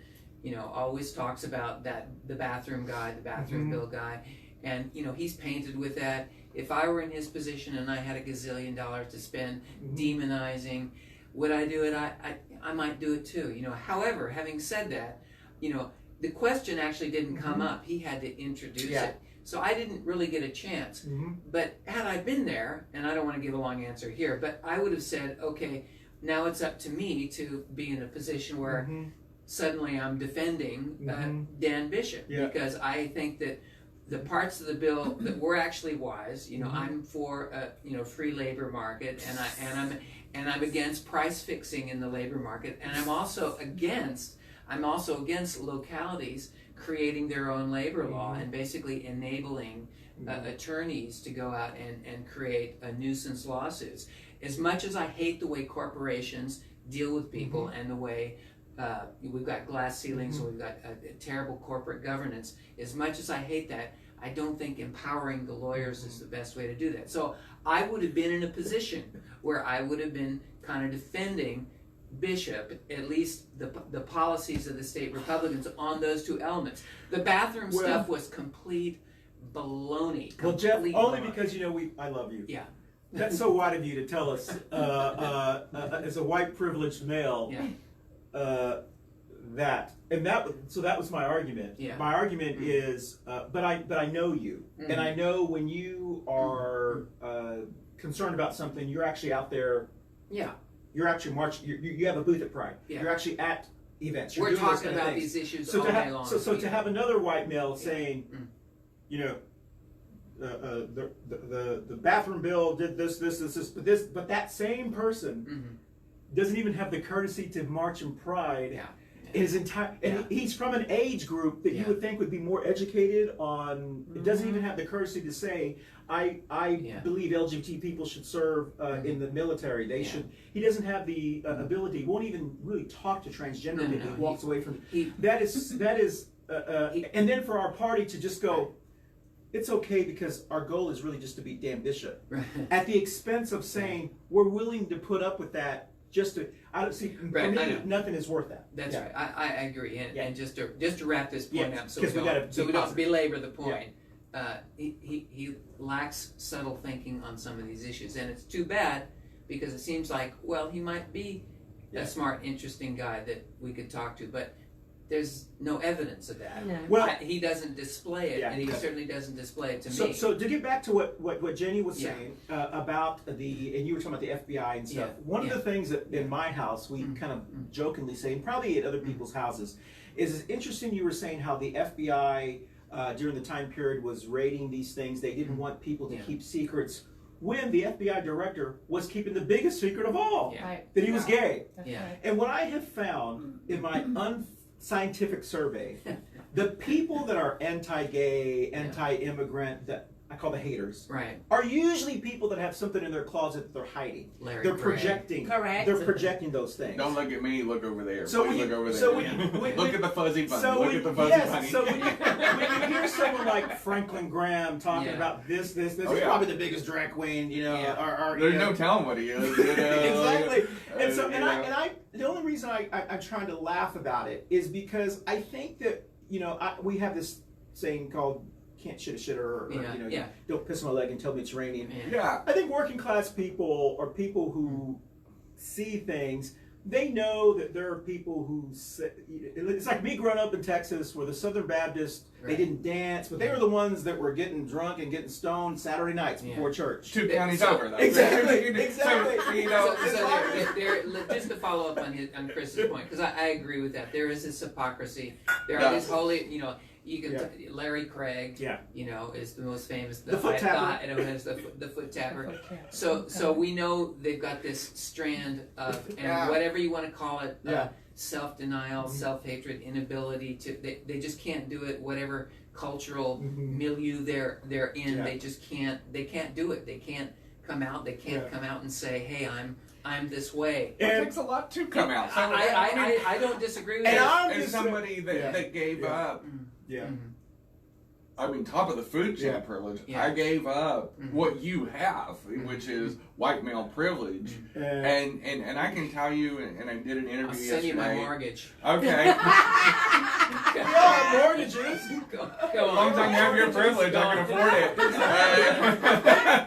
always talks about the bathroom guy, the bathroom Mhm. bill guy, and he's painted with that. If I were in his position and I had a gazillion dollars to spend Mhm. demonizing, would I do it? I might do it too. However, having said that, the question actually didn't come Mhm. up. He had to introduce Yeah. it. So I didn't really get a chance. Mhm. But had I been there, and I don't want to give a long answer here, but I would have said, okay, now it's up to me to be in a position where Mhm. suddenly I'm defending Mhm. Dan Bishop Yeah. because I think that the parts of the bill that were actually wise. Mhm. I'm for free labor market, and I'm against price fixing in the labor market, and I'm also against localities creating their own labor law Mhm. and basically enabling attorneys to go out and create nuisance lawsuits. As much as I hate the way corporations deal with people and the way we've got glass ceilings and we've got terrible corporate governance, as much as I hate that, I don't think empowering the lawyers is the best way to do that. So I would have been in a position where I would have been kind of defending Bishop, at least the policies of the state Republicans on those two elements. The bathroom Well- stuff was complete baloney. Well, Jeff, complete only baloney. because I love you. Yeah. That's so white of you to tell us, as a white privileged male, Yeah. So that was my argument. Yeah. My argument is, but I know you, and I know when you are concerned about something, you're actually out there. Yeah. You're actually marching. You have a booth at Pride. Yeah. You're actually at events. You're We're doing those talking kind of about things. these issues So all to day have long. to have another white male saying, Mm. you know, the bathroom bill did this, but that same person Mhm. doesn't even have the courtesy to march in Pride. Yeah. His entire, and he's from an age group that you Yeah. would think would be more educated on. It doesn't Mhm. even have the courtesy to say, I Yeah. believe LGBT people should serve in the military. They Yeah. should. He doesn't have the ability. He won't even really talk to transgender No, no, people. no. He walks away from. He- That is. And then for our party to just go, it's okay because our goal is really just to beat Dan Bishop Right. at the expense of saying we're willing to put up with that just to. I don't see. For Right, I me, know. nothing is worth that. That's Yeah. right. I agree. And, Yeah. and just to wrap this point Yeah, up, so 'cause we we gotta don't, so be we don't positive. belabor the point. He lacks subtle thinking on some of these issues, and it's too bad because it seems like, well, he might be Yeah. a smart, interesting guy that we could talk to, but there's no evidence of that. No. Well, He doesn't display it, Yeah. and he certainly doesn't display it to so, me. so to get back to what Jenny was Yeah. saying about and you were talking about the FBI and stuff. Yeah. One of Yeah. the things that in my house we kind of jokingly say, and probably at other people's houses, is it's interesting. You were saying how the FBI during the time period was raiding these things. They didn't want people to Yeah. keep secrets. When the FBI director was keeping the biggest secret of all, Yeah. Right. that he was gay. That's Yeah. right. And what I have found in my unscientific survey the people that are anti-gay, anti-immigrant, that I call the haters, Right. are usually people that have something in their closet that they're hiding. Larry They're Craig. projecting. Correct. They're projecting those things. Don't look at me. Look over there. So Please when you- look over there. so when- look at the fuzzy bunny. So look when, at the fuzzy yes, bunny. so when you hear someone like Franklin Graham talking Yeah. about this, Oh, he's yeah. probably the biggest drag queen, you know. Yeah. Or, There's you know. no telling what he is. You know, Exactly. And so, you and know. I, the only reason I'm trying to laugh about it is because I think that, you know, we have this saying called "can't shit a shitter," or you know, Yeah. don't piss on my leg and tell me it's raining. Yeah. I think working class people or people who see things, they know that there are people who say, it's like me growing up in Texas where the Southern Baptists, they Right. didn't dance, but they were the ones that were getting drunk and getting stoned Saturday nights before church. 2 counties So- over, though. Exactly, So, exactly. you know, Just to follow up on Chris's point, because I agree with that. There is this hypocrisy. There Yeah. are these holy, you know, you can Yeah. Larry Craig, Yeah. you know, is the most famous. The foot tapper. I know as the foot tapper. So we know they've got this strand of, and Yeah. whatever you want to call it, Yeah. self-denial, self-hatred, inability to, they just can't do it. Whatever cultural milieu they're in, Yeah. they just can't. They can't do it. They can't come out. They can't come out and say, "Hey, I'm this way." it takes a lot to come out. So, I don't disagree with And that. I'm as somebody that gave Yeah. up, Yeah. I mean, top of the food chain Yeah. privilege, Yeah. I gave up what you have, which is white male privilege. And I can tell you, and I did an interview I'll send you my yesterday. mortgage. Okay. We all have mortgages. Go As on. long as I have your privilege, I can afford it.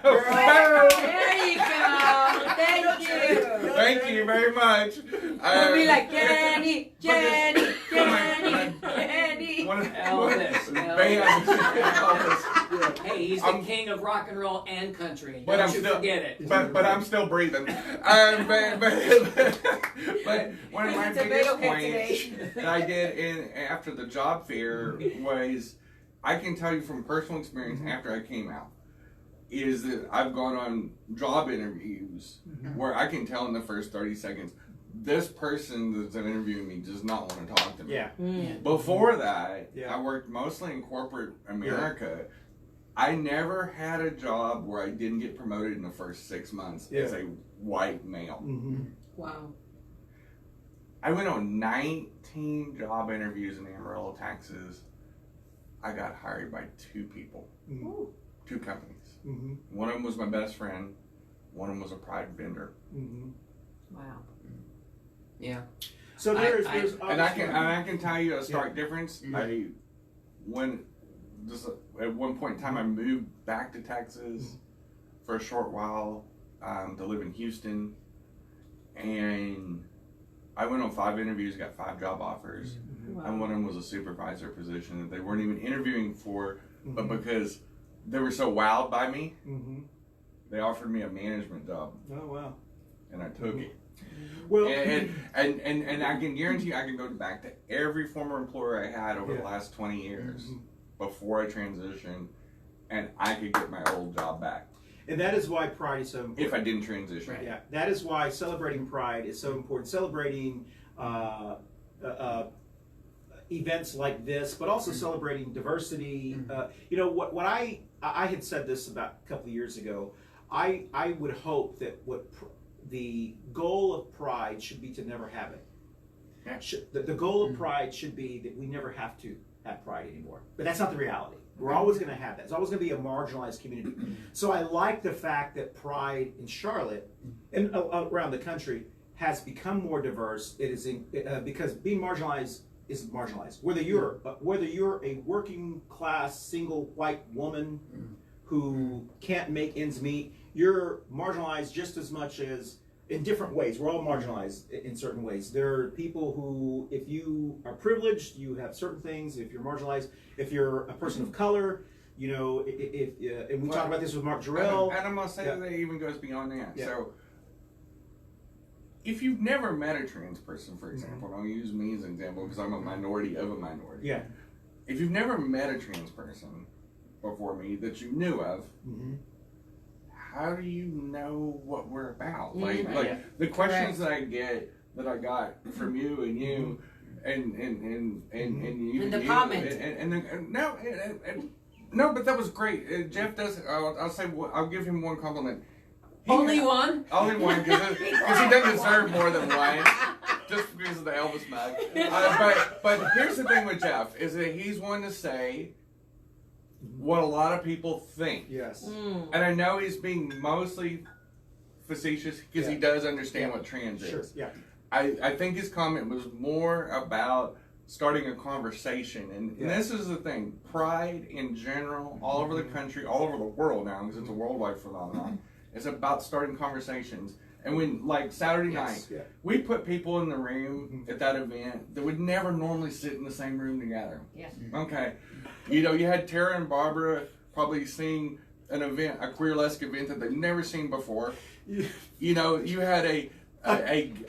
There you go. Thank you. Thank you very much. We'll be like Jenny, Jenny, Jenny, Jenny. Elvis. Elvis. Hey, he's the king of rock and roll and country. But Don't I'm you still- forget it. But I'm still breathing. But one of my It's a biggest tomato cake points that I did after the job fair was, I can tell you from personal experience after I came out, is that I've gone on job interviews where I can tell in the first 30 seconds, this person that's interviewing me does not want to talk to me. Yeah. Before that, Yeah. I worked mostly in corporate America. I never had a job where I didn't get promoted in the first 6 months as a white male. Wow. I went on 19 job interviews in Amarillo, Texas. I got hired by 2 people, 2 companies. One of them was my best friend. One of them was a pride vendor. Wow. Yeah. So there's And I can tell you a stark difference. At one point in time, I moved back to Texas for a short while to live in Houston, and I went on 5 interviews, got 5 job offers, and one of them was a supervisor position that they weren't even interviewing for, but because they were so wowed by me, they offered me a management job, Oh wow. and I took it. Well, And I can guarantee you I can go back to every former employer I had over the last 20 years before I transitioned, and I could get my old job back and that is why Pride is so important. if I didn't transition. Right. Yeah, that is why celebrating Pride is so important. Celebrating events like this, but also celebrating diversity. You know, what I had said this about a couple of years ago. I would hope that the goal of Pride should be to never have it. Yeah. The goal of Pride should be that we never have to have Pride anymore. But that's not the reality. We're always going to have that. It's always going to be a marginalized community. So I like the fact that Pride in Charlotte and around the country has become more diverse. It is because being marginalized is marginalized. Whether you're a working class single white woman who can't make ends meet, you're marginalized just as much as in different ways. We're all marginalized in certain ways. There are people who, if you are privileged, you have certain things. If you're marginalized, if you're a person of color, you know, and we talked about this with Mark Jarrell. And I'm going to say that it even goes beyond that. Yeah. So, if you've never met a trans person, for example, and I'll use me as an example because I'm a minority of a minority. Yeah. If you've never met a trans person before me that you knew of, how do you know what we're about? Like the questions that I got from you and you, you In the comment. No, but that was great. Jeff does. I'll say I'll give him one compliment. Only one? Only one, because he doesn't deserve more than one, just because of the Elvis mug. But here's the thing with Jeff, is that he's one to say what a lot of people think. Yes. And I know he's being mostly facetious, because he does understand what trans is. Sure. Yeah. I think his comment was more about starting a conversation. And this is the thing, pride in general, all over the country, all over the world now, because it's a worldwide phenomenon. It's about starting conversations. And when, like Saturday night, we put people in the room at that event that would never normally sit in the same room together. Yes. Okay. You know, you had Tera and Barbara probably seeing an event, a queer-esque event that they'd never seen before. You know, you had a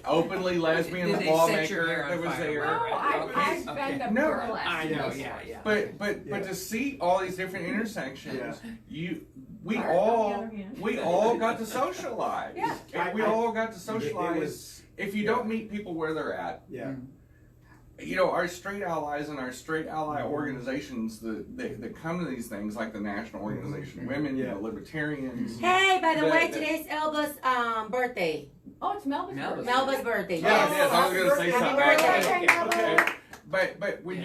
openly lesbian lawmaker that was there. Oh, I've been to burlesque. I know, yeah. But to see all these different intersections, we Art, all on the other hand. we all got to socialize. Yeah. And we all got to It socialize. was, If you don't meet people where they're at, you know, our straight allies and our straight ally organizations that come to these things, like the National Organization of Women, the Libertarians. Hey, by the way, today's Elba's birthday. Oh, it's Melba's Melba's birthday. Melba's birthday. Yeah, Yes. I was going to say Happy something. birthday. Okay. But when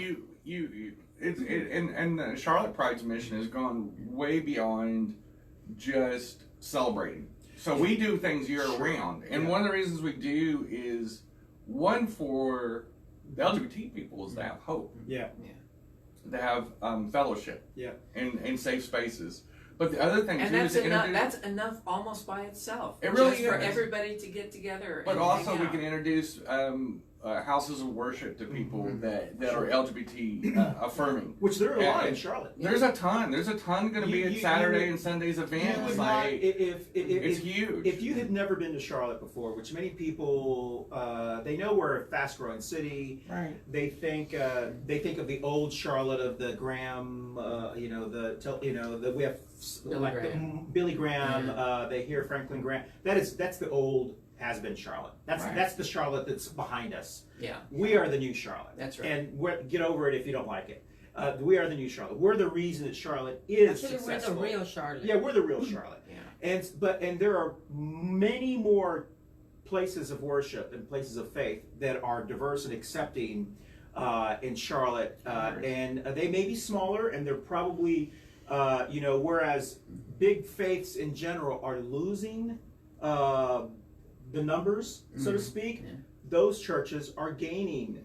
and the Charlotte Pride's mission has gone way beyond just celebrating. So we do things year round, and one of the reasons we do is one for the LGBT people is to have hope. Yeah. To have fellowship. Yeah. And safe spaces. But the other thing too is That's enough almost by itself. It really just for is. everybody to get together. But and also hang we out. can introduce houses of worship to people that are LGBT affirming. Which there are a lot in Charlotte. There's a ton. There's a ton going to be at Saturday and Sunday's You events. would not, Like, it's huge. If you had never been to Charlotte before, which many people they know we're a fast-growing city. Right. They think of the old Charlotte of the Graham, we have Billy Graham. They hear Franklin Graham. That's the old has-been Charlotte. That's the Charlotte that's behind us. Yeah. We are the new Charlotte. That's right. And get over it if you don't like it. We are the new Charlotte. We're the reason that Charlotte is Actually, successful. we're the real Charlotte. Yeah, we're the real Charlotte. Yeah. And there are many more places of worship and places of faith that are diverse and accepting in Charlotte, and they may be smaller, and they're probably whereas big faiths in general are losing the numbers, so to speak. Those churches are gaining.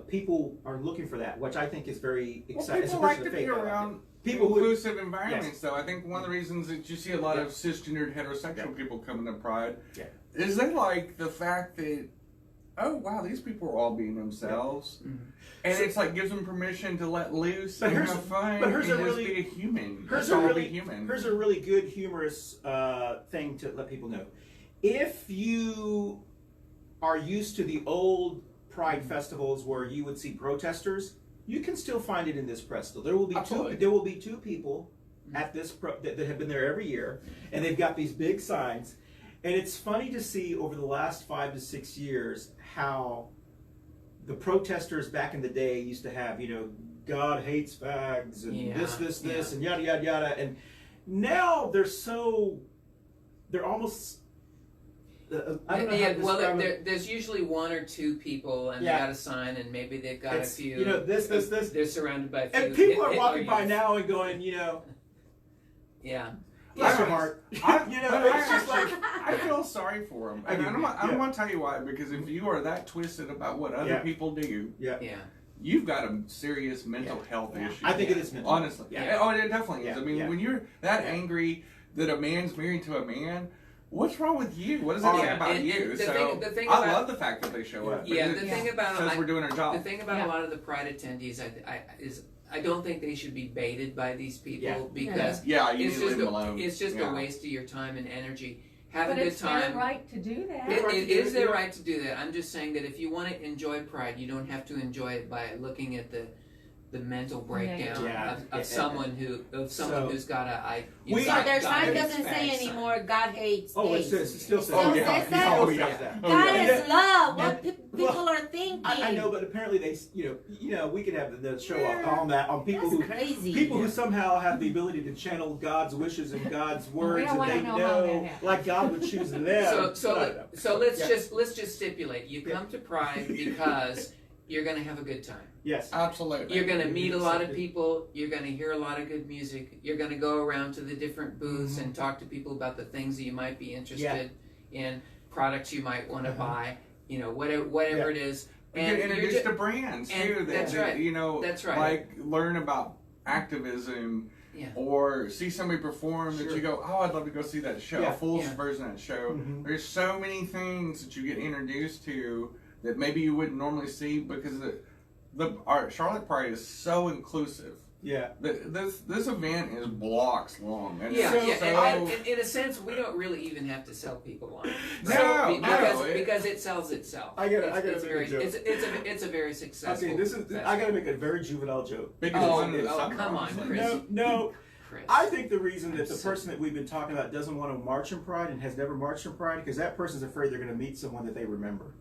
People are looking for that, which I think is very exciting. People like to be around people inclusive environments, though. I think one of the reasons that you see a lot of cisgendered heterosexual people coming to Pride is they like the fact that, oh wow, these people are all being themselves, and it's like gives them permission to let loose and have fun and just be a human. Here's a really good humorous thing to let people know. If you are used to the old Pride festivals where you would see protesters, you can still find it in this press still. There will be two people at this that have been there every year, and they've got these big signs. And it's funny to see over the last 5 to 6 years how the protesters back in the day used to have, God hates fags and this and yada yada yada, and now they're almost. There's usually one or two people, and they got a sign, and maybe they've got a few. This. They're surrounded by a few. And people are walking by now and going, Yeah. bless your heart. I feel sorry for them. And I don't want to tell you why, because if you are that twisted about what other people do, you've got a serious mental health issue. I think it is mental. Honestly. Yeah. Oh, it definitely is. I mean, when you're that angry that a man's married to a man, what's wrong with you? What does that say about you? I love the fact that they show up. Yeah, the thing about says we're doing our job. The thing about a lot of the Pride attendees is I don't think they should be baited by these people because you need to leave them alone. It's just a waste of your time and energy. Have but a good it's time. their right to do that. It is their right to do that. I'm just saying that if you want to enjoy Pride, you don't have to enjoy it by looking at the the mental breakdown Yeah. of someone who's got a So their sign God doesn't say hates anymore, God hates Oh, it gays. still says. Oh, it yeah. still Oh, says yeah. that. God yeah. is love. What Well, people are thinking. I know, but apparently they, we could have the show on that on people That's who crazy. people who somehow have the ability to channel God's wishes and God's words, don't and wanna they know how that happens. like God would choose them. So let's Yeah. just stipulate. You come to Pride because you're going to have a good time. Yes. Absolutely. You're going to meet a lot of people. You're going to hear a lot of good music. You're going to go around to the different booths and talk to people about the things that you might be interested in, products you might want to buy. Whatever it is. And get you're introduced to brands too. That's right. That's right. Like learn about activism. Yeah. Or see somebody perform that Sure. you go, oh, I'd love to go see that show, Yeah. a full Yeah. version of that show. Mhm. There's so many things that you get introduced to that maybe you wouldn't normally see because our Charlotte Pride is so inclusive. Yeah. This event is blocks long. And Yeah, so, and in a sense, we don't really even have to sell people on it. No, because it sells itself. I gotta It's make a joke. It's a very successful. Okay, I gotta make a very juvenile joke. biggest Oh, one in the oh, summer, come on, honestly. Chris. No. Chris. I think the reason that I'm the so- person that we've been talking about doesn't want to march in Pride and has never marched in Pride because that person's afraid they're going to meet someone that they remember.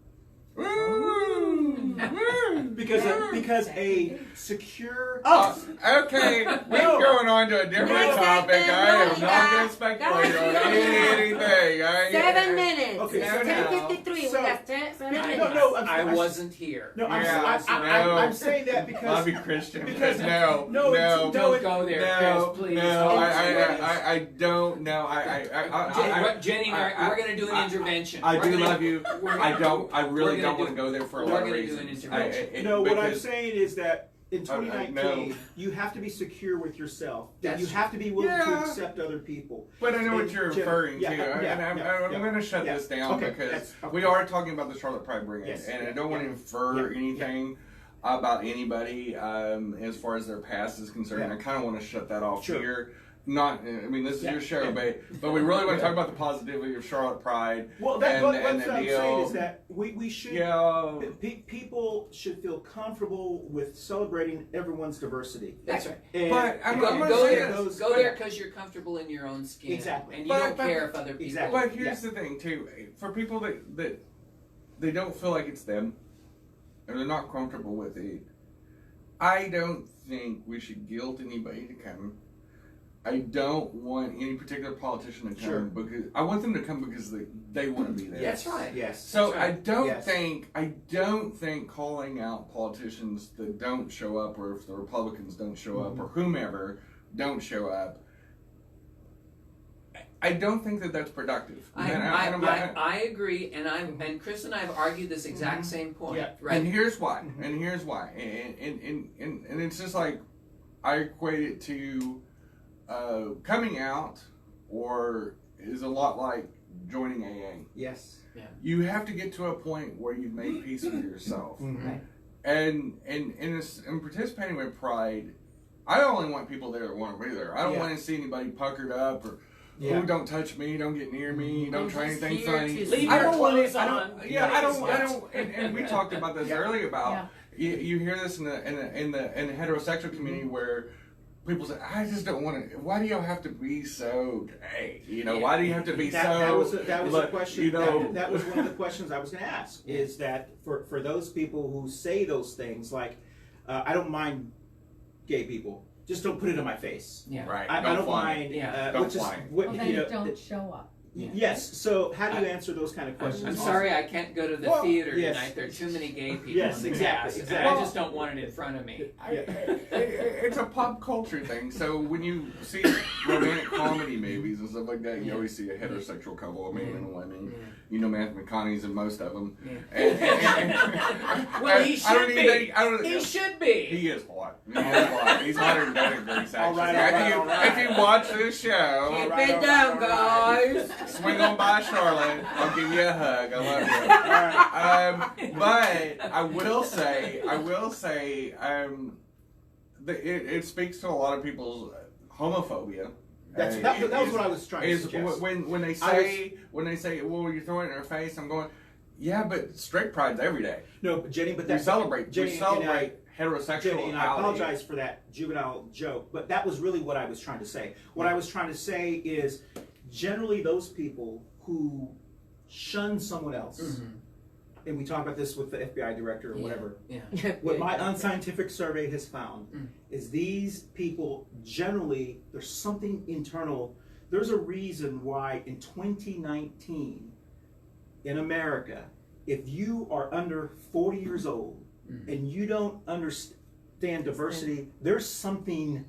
Woo! Woo! Because a secure. Okay, we're going on to a different Next topic. segment, I am Monica. not going to speculate on anything. 7 minutes. Okay, It's so now- 10:53. so- we got 7 minutes. No, I wasn't here. No, Yeah, I'm saying that because. Love you, Christian. Because- no, no, no, Don't go there, no, Chris, please. no. It's- I don't. No, Jenny, we're going to do an intervention. I We're do gonna- love you. we're- I don't. I really we're don't gonna want to go there for a we're lot of gonna do an reasons. intervention. No, what I'm because- saying is that in 2019, no. you have to be secure with yourself. That That's you have to be willing to Yeah. accept other people. But I know what And you're Jim- referring yeah, to, yeah, and I'm yeah, going to shut yeah. this down Okay, because that's- okay. we are talking about the Charlotte Pride brand, Yes. and I don't want to Yeah. infer Yeah. anything about anybody as far as their past is concerned. Yeah. I kind of want to shut that off Sure. here. Not, I mean, this is Yeah. your show, Yeah. but we really want to talk about the positivity of Charlotte Pride. Well, and what the I'm saying deal. is that we should. Yeah. People should feel comfortable with celebrating everyone's diversity. That's right. And, But I'm and gonna Go say there, this. go there because you're comfortable in your own skin. Exactly. And you But- don't but- care if other people. Exactly. But here's the thing, too. For people that they don't feel like it's them, or they're not comfortable with it, I don't think we should guilt anybody to come. I don't want any particular politician to come Sure. because I want them to come because they want to be there. That's right. Yes. So That's right. I don't think calling out politicians that don't show up, or if the Republicans don't show up, or whomever don't show up, I don't think that that's productive. I agree, and Chris and I have argued this exact same point. Yeah. Right. And here's why. And here's why. And it's just like I equate it to coming out, or is a lot like joining AA. Yes. You have to get to a point where you've made peace with yourself. Right. And in participating with Pride, I only want people there that want to be there. I don't want to see anybody puckered up or. Yeah. Ooh, don't touch me, don't get near me, don't I'm try just anything here funny. to Leave I your don't want clothes it. I on. don't. Yeah, I don't. And we talked about this earlier about you hear this in the heterosexual community where people say, I just don't want to. Why do y'all have to be so gay? You know, why do you have to be That was a look, question. You know, that was one of the questions I was going to ask. Is that for those people who say those things like, I don't mind gay people. Just don't put it in my face. Yeah. right? I don't mind. Yeah. Don't which is whine. what, Well, then you know, don't show up. Yes. So how do you answer those kind of questions? I'm sorry I can't go to the Well, theater yes. tonight. There are too many gay people Yes, in the exactly, cast, and exactly. I just don't want it in front of me. It's a pop culture thing. So when you see romantic comedy movies and stuff like that, you always see a heterosexual couple, a man and a woman. You know, Matthew McConaughey's in most of them. Well, he should be. I don't, He should be. He is hot. He is hot. He's hotter than Dulce, actually. All right, all right. If you watch this show, Keep Alright, it down, alright, guys. swing on by Charlotte. I'll give you a hug. I love you. But I will say, it speaks to a lot of people's homophobia. That was what I was trying to Is suggest. when they say, well, you're throwing it in our face. I'm going, yeah, but straight pride's every day. No, but Jenny, but We that's celebrate. Jenny, We celebrate heterosexual. Jenny, and I apologize for that juvenile joke, but that was really what I was trying to say. What I was trying to say is generally those people who shun someone else, and we talk about this with the FBI director or whatever, what my unscientific survey has found is these people generally, there's something internal. There's a reason why in 2019 in America, if you are under 40 years old and you don't understand diversity, there's something,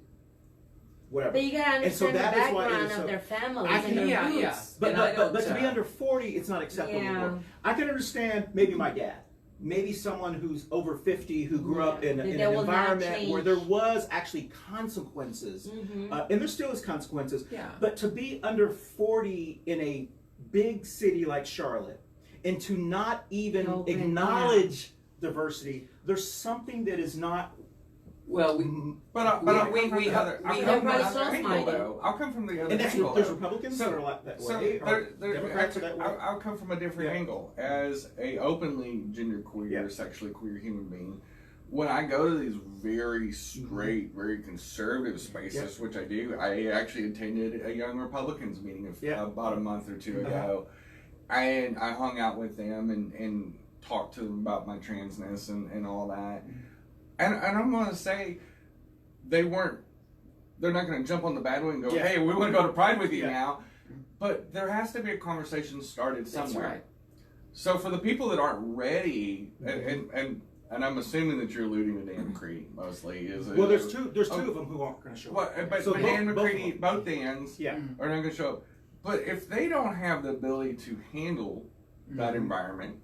whatever. But you gotta And so understand the that is why it background is of so- their families I and can- their Yeah, roots. yeah. But, And I but don't, to be under 40, it's not acceptable anymore. I can understand maybe my dad, maybe someone who's over 50 who grew up in That an will not environment where change. there was actually consequences, and there still is consequences. Yeah. But to be under 40 in a big city like Charlotte, and to not even Open, acknowledge diversity, there's something that is not. Well, we But I'll come from the other angle, though. I'll come from the other And that's angle. there's though. Republicans So- that are like that So way, or there, Democrats are that way. I'll come from a different Yeah. angle. As a openly genderqueer, Yeah. sexually queer human being, when I go to these very straight, very conservative spaces, which I do, I actually attended a Young Republicans meeting about a month or two ago, and I hung out with them and talked to them about my transness and all that. And I'm going to say, they're not going to jump on the bandwagon and go, hey, we want to go to Pride with you now. But there has to be a conversation started somewhere. That's right. So for the people that aren't ready, and I'm assuming that you're alluding to Dan McCready mostly. Well, there's two of them who aren't going to show up. But So Dan both McCready, of them. both Dans are not going to show up. But if they don't have the ability to handle that environment,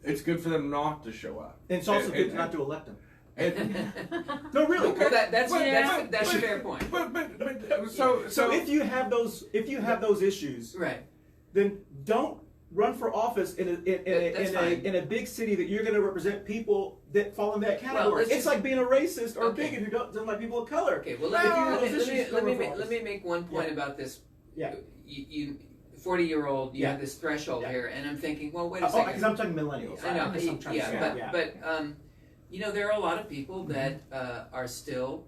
it's good for them not to show up. And it's also good not to elect them. And, No, really. well, that's but- a fair point. but so if you have those issues, Right. then don't run for office in That's fine. a big city that you're going to represent people that fall in that category. let's It's just- like being a racist or a Okay. bigot who doesn't like people of color. Okay. Well, If you have those let issues, don't run for office. me make one point about this. Yeah. You 40-year-old, you have this threshold here, and I'm thinking, well, wait a second. Because I'm talking millennials. I know, I'm trying to say, but you know, there are a lot of people that are still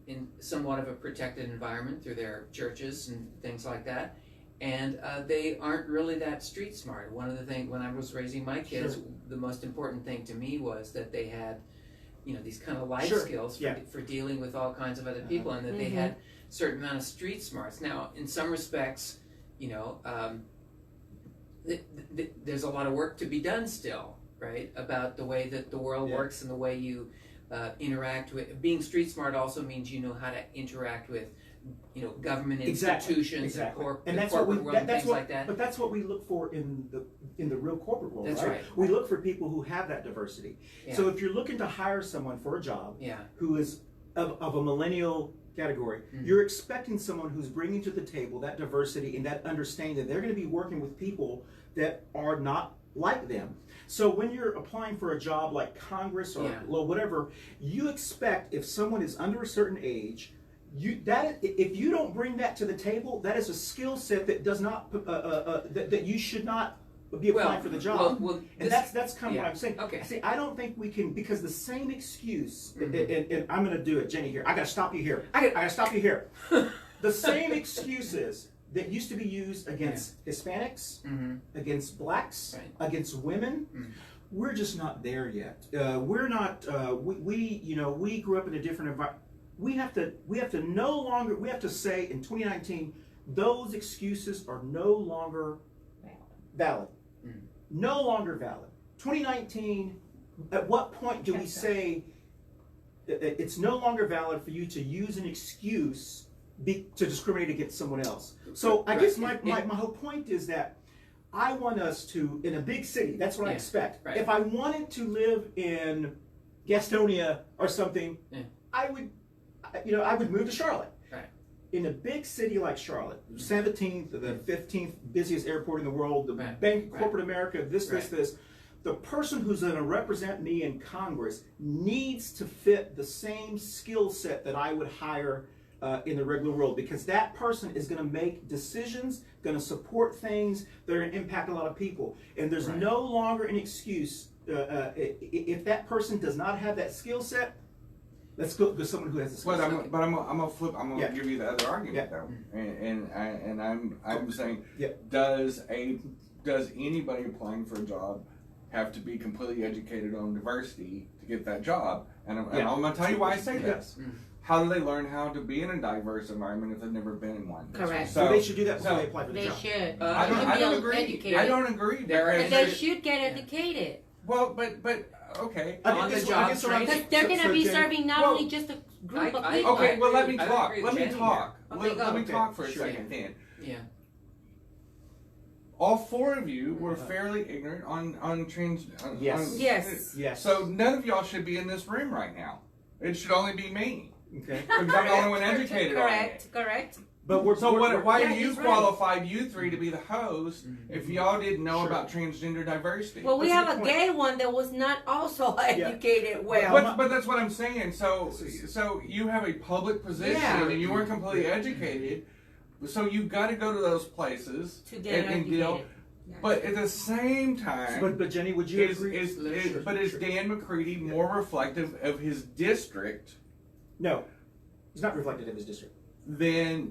in somewhat of a protected environment through their churches and things like that, and they aren't really that street smart. One of the things when I was raising my kids, the most important thing to me was that they had, you know, these kind of life skills for dealing with all kinds of other people, and that they had a certain amount of street smarts. Now, in some respects, you know, there's a lot of work to be done still, right? About the way that the world works and the way you interact with. Being street smart also means you know how to interact with, you know, government institutions and corporate world and things like that. But that's what we look for in the real corporate world. That's right. We look for people who have that diversity. Yeah. So if you're looking to hire someone for a job who is of a millennial category, you're expecting someone who's bringing to the table that diversity and that understanding that they're going to be working with people that are not like them. So when you're applying for a job like Congress or whatever, you expect if someone is under a certain age, if you don't bring that to the table, that is a skill set that does not that you should not be applying for the job. And that's kind of what I'm saying. Okay. See, I don't think we can, because the same excuse, and I'm going to do it, Jenny, here. I got to stop you here. I got to stop you here. The same excuses that used to be used against Hispanics, against blacks, against women. We're just not there yet. We're not. We grew up in a different environment. We have to say in 2019, those excuses are no longer valid. No longer valid. 2019. At what point do we say it's no longer valid for you to use an excuse to discriminate against someone else? So I guess my whole point is that I want us to, in a big city, that's what I expect. If I wanted to live in Gastonia or something, I would move to Charlotte. In a big city like Charlotte, 17th, the 15th busiest airport in the world, the bank, corporate America, this, the person who's going to represent me in Congress needs to fit the same skill set that I would hire in the regular world, because that person is going to make decisions, going to support things that are going to impact a lot of people. And there's no longer an excuse if that person does not have that skill set, let's go to someone who has the skill set. I'm gonna flip. I'm gonna Yeah. give you the other argument Yeah. though, and I'm saying, Yeah. does anybody applying for a job have to be completely educated on diversity to get that job? And I'm gonna tell you why I say this. How do they learn how to be in a diverse environment if they've never been in one? Correct. So they should do that before they apply for the They job. should. I don't agree. Educated. I don't agree. There They because- should get educated. Well, but okay. On the job training. Because they're going to be Jenny- serving not Well, only just a group of I- people. Okay, well let me I talk. agree Let with me Jenny talk. here. Let Okay, me go. talk for a Sure. second then. Yeah. All four of you were fairly ignorant on trans. Yes. Yes. Yes. So none of y'all should be in this room right now. It should only be me. Okay. Because I'm the only one educated on it. Correct. But we're So why yeah, do you he's right. qualified you three to be the host if y'all didn't know Sure. about transgender diversity? Well, we That's a have good a gay one that was not also educated well. But that's what I'm saying. So you have a public position Yeah. and you weren't completely educated. So you got to go to those places To get and deal. educated. But at the same time, But Jenny, would you agree? is Sure. Dan McCready more reflective of his district No, he's not reflected in his district. than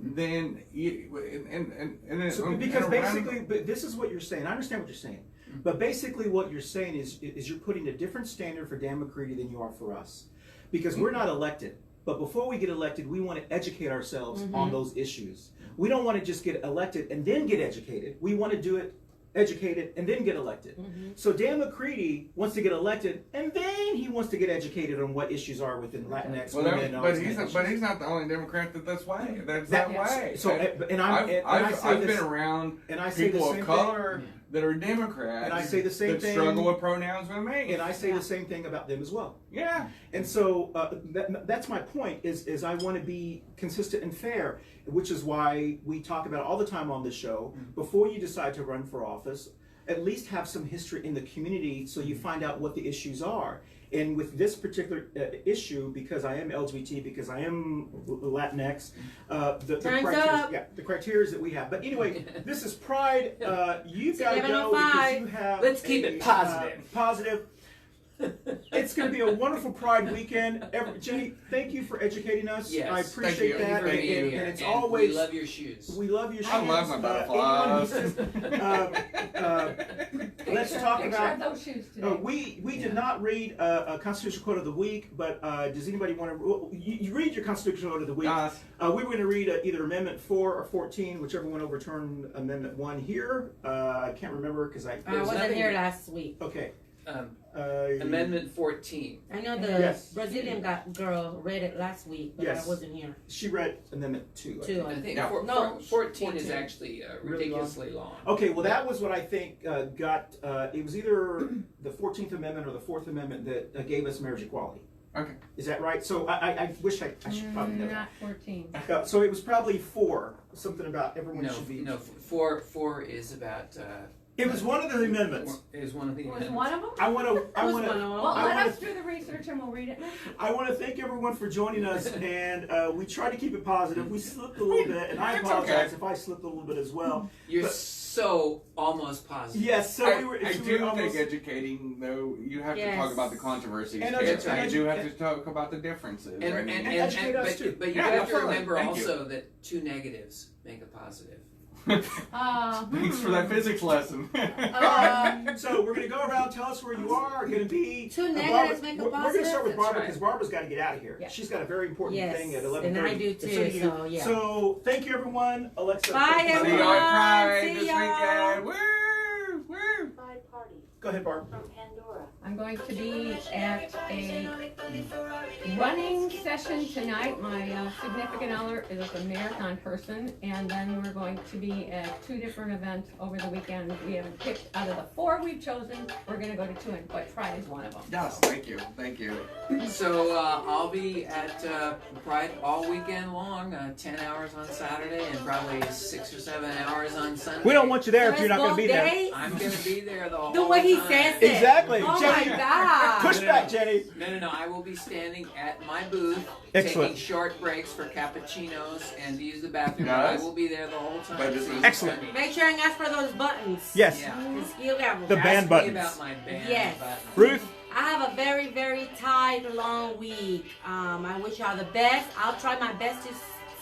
So, because basically, but this is what you're saying. I understand what you're saying, but basically, what you're saying is you're putting a different standard for Dan McCready than you are for us, because we're not elected. But before we get elected, we want to educate ourselves on those issues. We don't want to just get elected and then get educated. We want to do it educated and then get elected. So Dan McCready wants to get elected and then he wants to get educated on what issues are within Latinx women. and all but those he's kind of not, issues. he's not the only Democrat that's way. That's That- that way. So, and I I've say been this, around and I say the people same of color thing. that are Democrats And I say the same that thing. struggle with pronouns with me. And I say the same thing about them as well. Yeah. And so that's my point. Is I want to be consistent and fair, which is why we talk about it all the time on this show. Before you decide to run for office, at least have some history in the community so you find out what the issues are. And with this particular issue, because I am LGBT, because I am Latinx, the criteria that we have. But anyway, this is Pride. You've got to go because you have. Let's keep it positive. Positive. It's going to be a wonderful Pride weekend. Jenny, thank you for educating us. Yes. I appreciate Thank you. that. Thank And, you. and it's And always. we love your shoes. We love your shoes. I love my butterflies. Let's talk Picture about. of those shoes today. We did not read a constitutional quote of the week, but does anybody want to? You read your constitutional quote of the week. We were going to read either Amendment 4 or 14, whichever one overturned Amendment 1 here. I can't remember because I. I wasn't nothing- here last week. Okay. Amendment 14. I know the Yes. Brazilian girl read it last week, but Yes. I wasn't here. She read Amendment 2. Too. I think No. 14 is 14. actually Really ridiculously long. Okay, well, that was what I think got. It was either the 14th Amendment or the 4th Amendment that gave us marriage equality. Okay. Is that right? So I wish I should probably know Not 14. that. So it was probably 4. Something about everyone should be. No. 4 is about. It was one of the amendments. Is one of the Was amendments. one of them? I want to. Who's one of them? Well, I let wanna- us do the research and we'll read it next week. I want to thank everyone for joining us, and we tried to keep it positive. We slipped a little bit, and I It's apologize okay. if I slipped a little bit as well. You're But- so almost positive. Yes, so we were. I we do were almost, think educating, though, you have to Yes. talk about the controversies. And And educate- you have to talk about the differences. And, right? and, educate us too. but you Yeah, have to absolutely. remember Thank you. also that 2 negatives make a positive. Thanks for that physics lesson. So we're going to go around. Tell us where you are. Going to be 2 negatives make a We're going to positive? start with That's Barbara right. because Barbara's got to get out of here. Yeah. She's got a very important Yes, thing at 11:30. and I do So too, do you. so, yeah. So thank you, everyone. Alexa. Bye, thank you. See y'all everyone. at Pride See this y'all. weekend. Woo! Woo! Pride Party Go ahead, Barb. from Pandora. I'm going to be at a running session tonight. My significant other is a marathon person, and then we're going to be at 2 different events over the weekend. We haven't picked out of the 4 we've chosen. We're going to go to 2, but Pride is one of them. Yes, thank you. Thank you. So I'll be at Pride all weekend long, 10 hours on Saturday and probably 6 or 7 hours on Sunday. We don't want you there if So you're not it's going to be both there. days? I'm going to be there the whole The way he time. says it. Exactly. Oh Jenny, my God. Push back, Jenny. No. I will be standing at my booth, Excellent. taking short breaks for cappuccinos and to use the bathroom. Nice. I will be there the whole time. But this is- Excellent. Make sure and ask for those buttons. Yes. Yeah. The band Ask me buttons. about my band Yes. buttons. Ruth. I have a very, very tight, long week. I wish y'all the best. I'll try my best to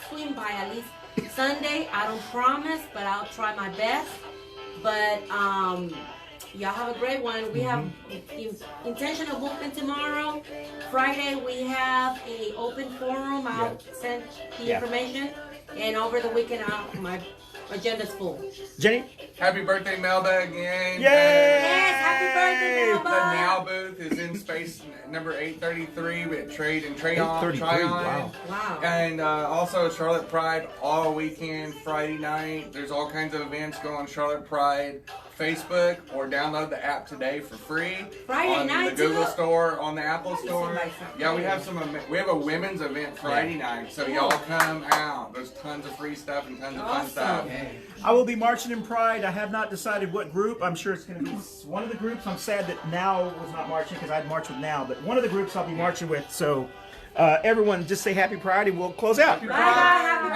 swim by at least Sunday. I don't promise, but I'll try my best. But y'all have a great one. We have intentional movement tomorrow. Friday we have a open forum. I'll send the information. And over the weekend, my agenda's full. Jenny. Happy birthday, Melba, again. Yay! Yes, happy birthday, The Melba. Now booth is in space number 833 with Trade and Try-On. 833, wow. Wow. And also Charlotte Pride all weekend, Friday night. There's all kinds of events going on Charlotte Pride Facebook, or download the app today for free. Friday on night, the Google too? Store, on the Apple Let me see Store. my stuff. Yeah, we have we have a women's event Friday night, so y'all come out. There's tons of free stuff and tons of fun Awesome. stuff. Okay. I will be marching in Pride. I have not decided what group. I'm sure it's going to be one of the groups. I'm sad that Now was not marching because I'd march with Now, but one of the groups I'll be marching with. So everyone just say Happy Pride and we'll close out. Bye, bye. Happy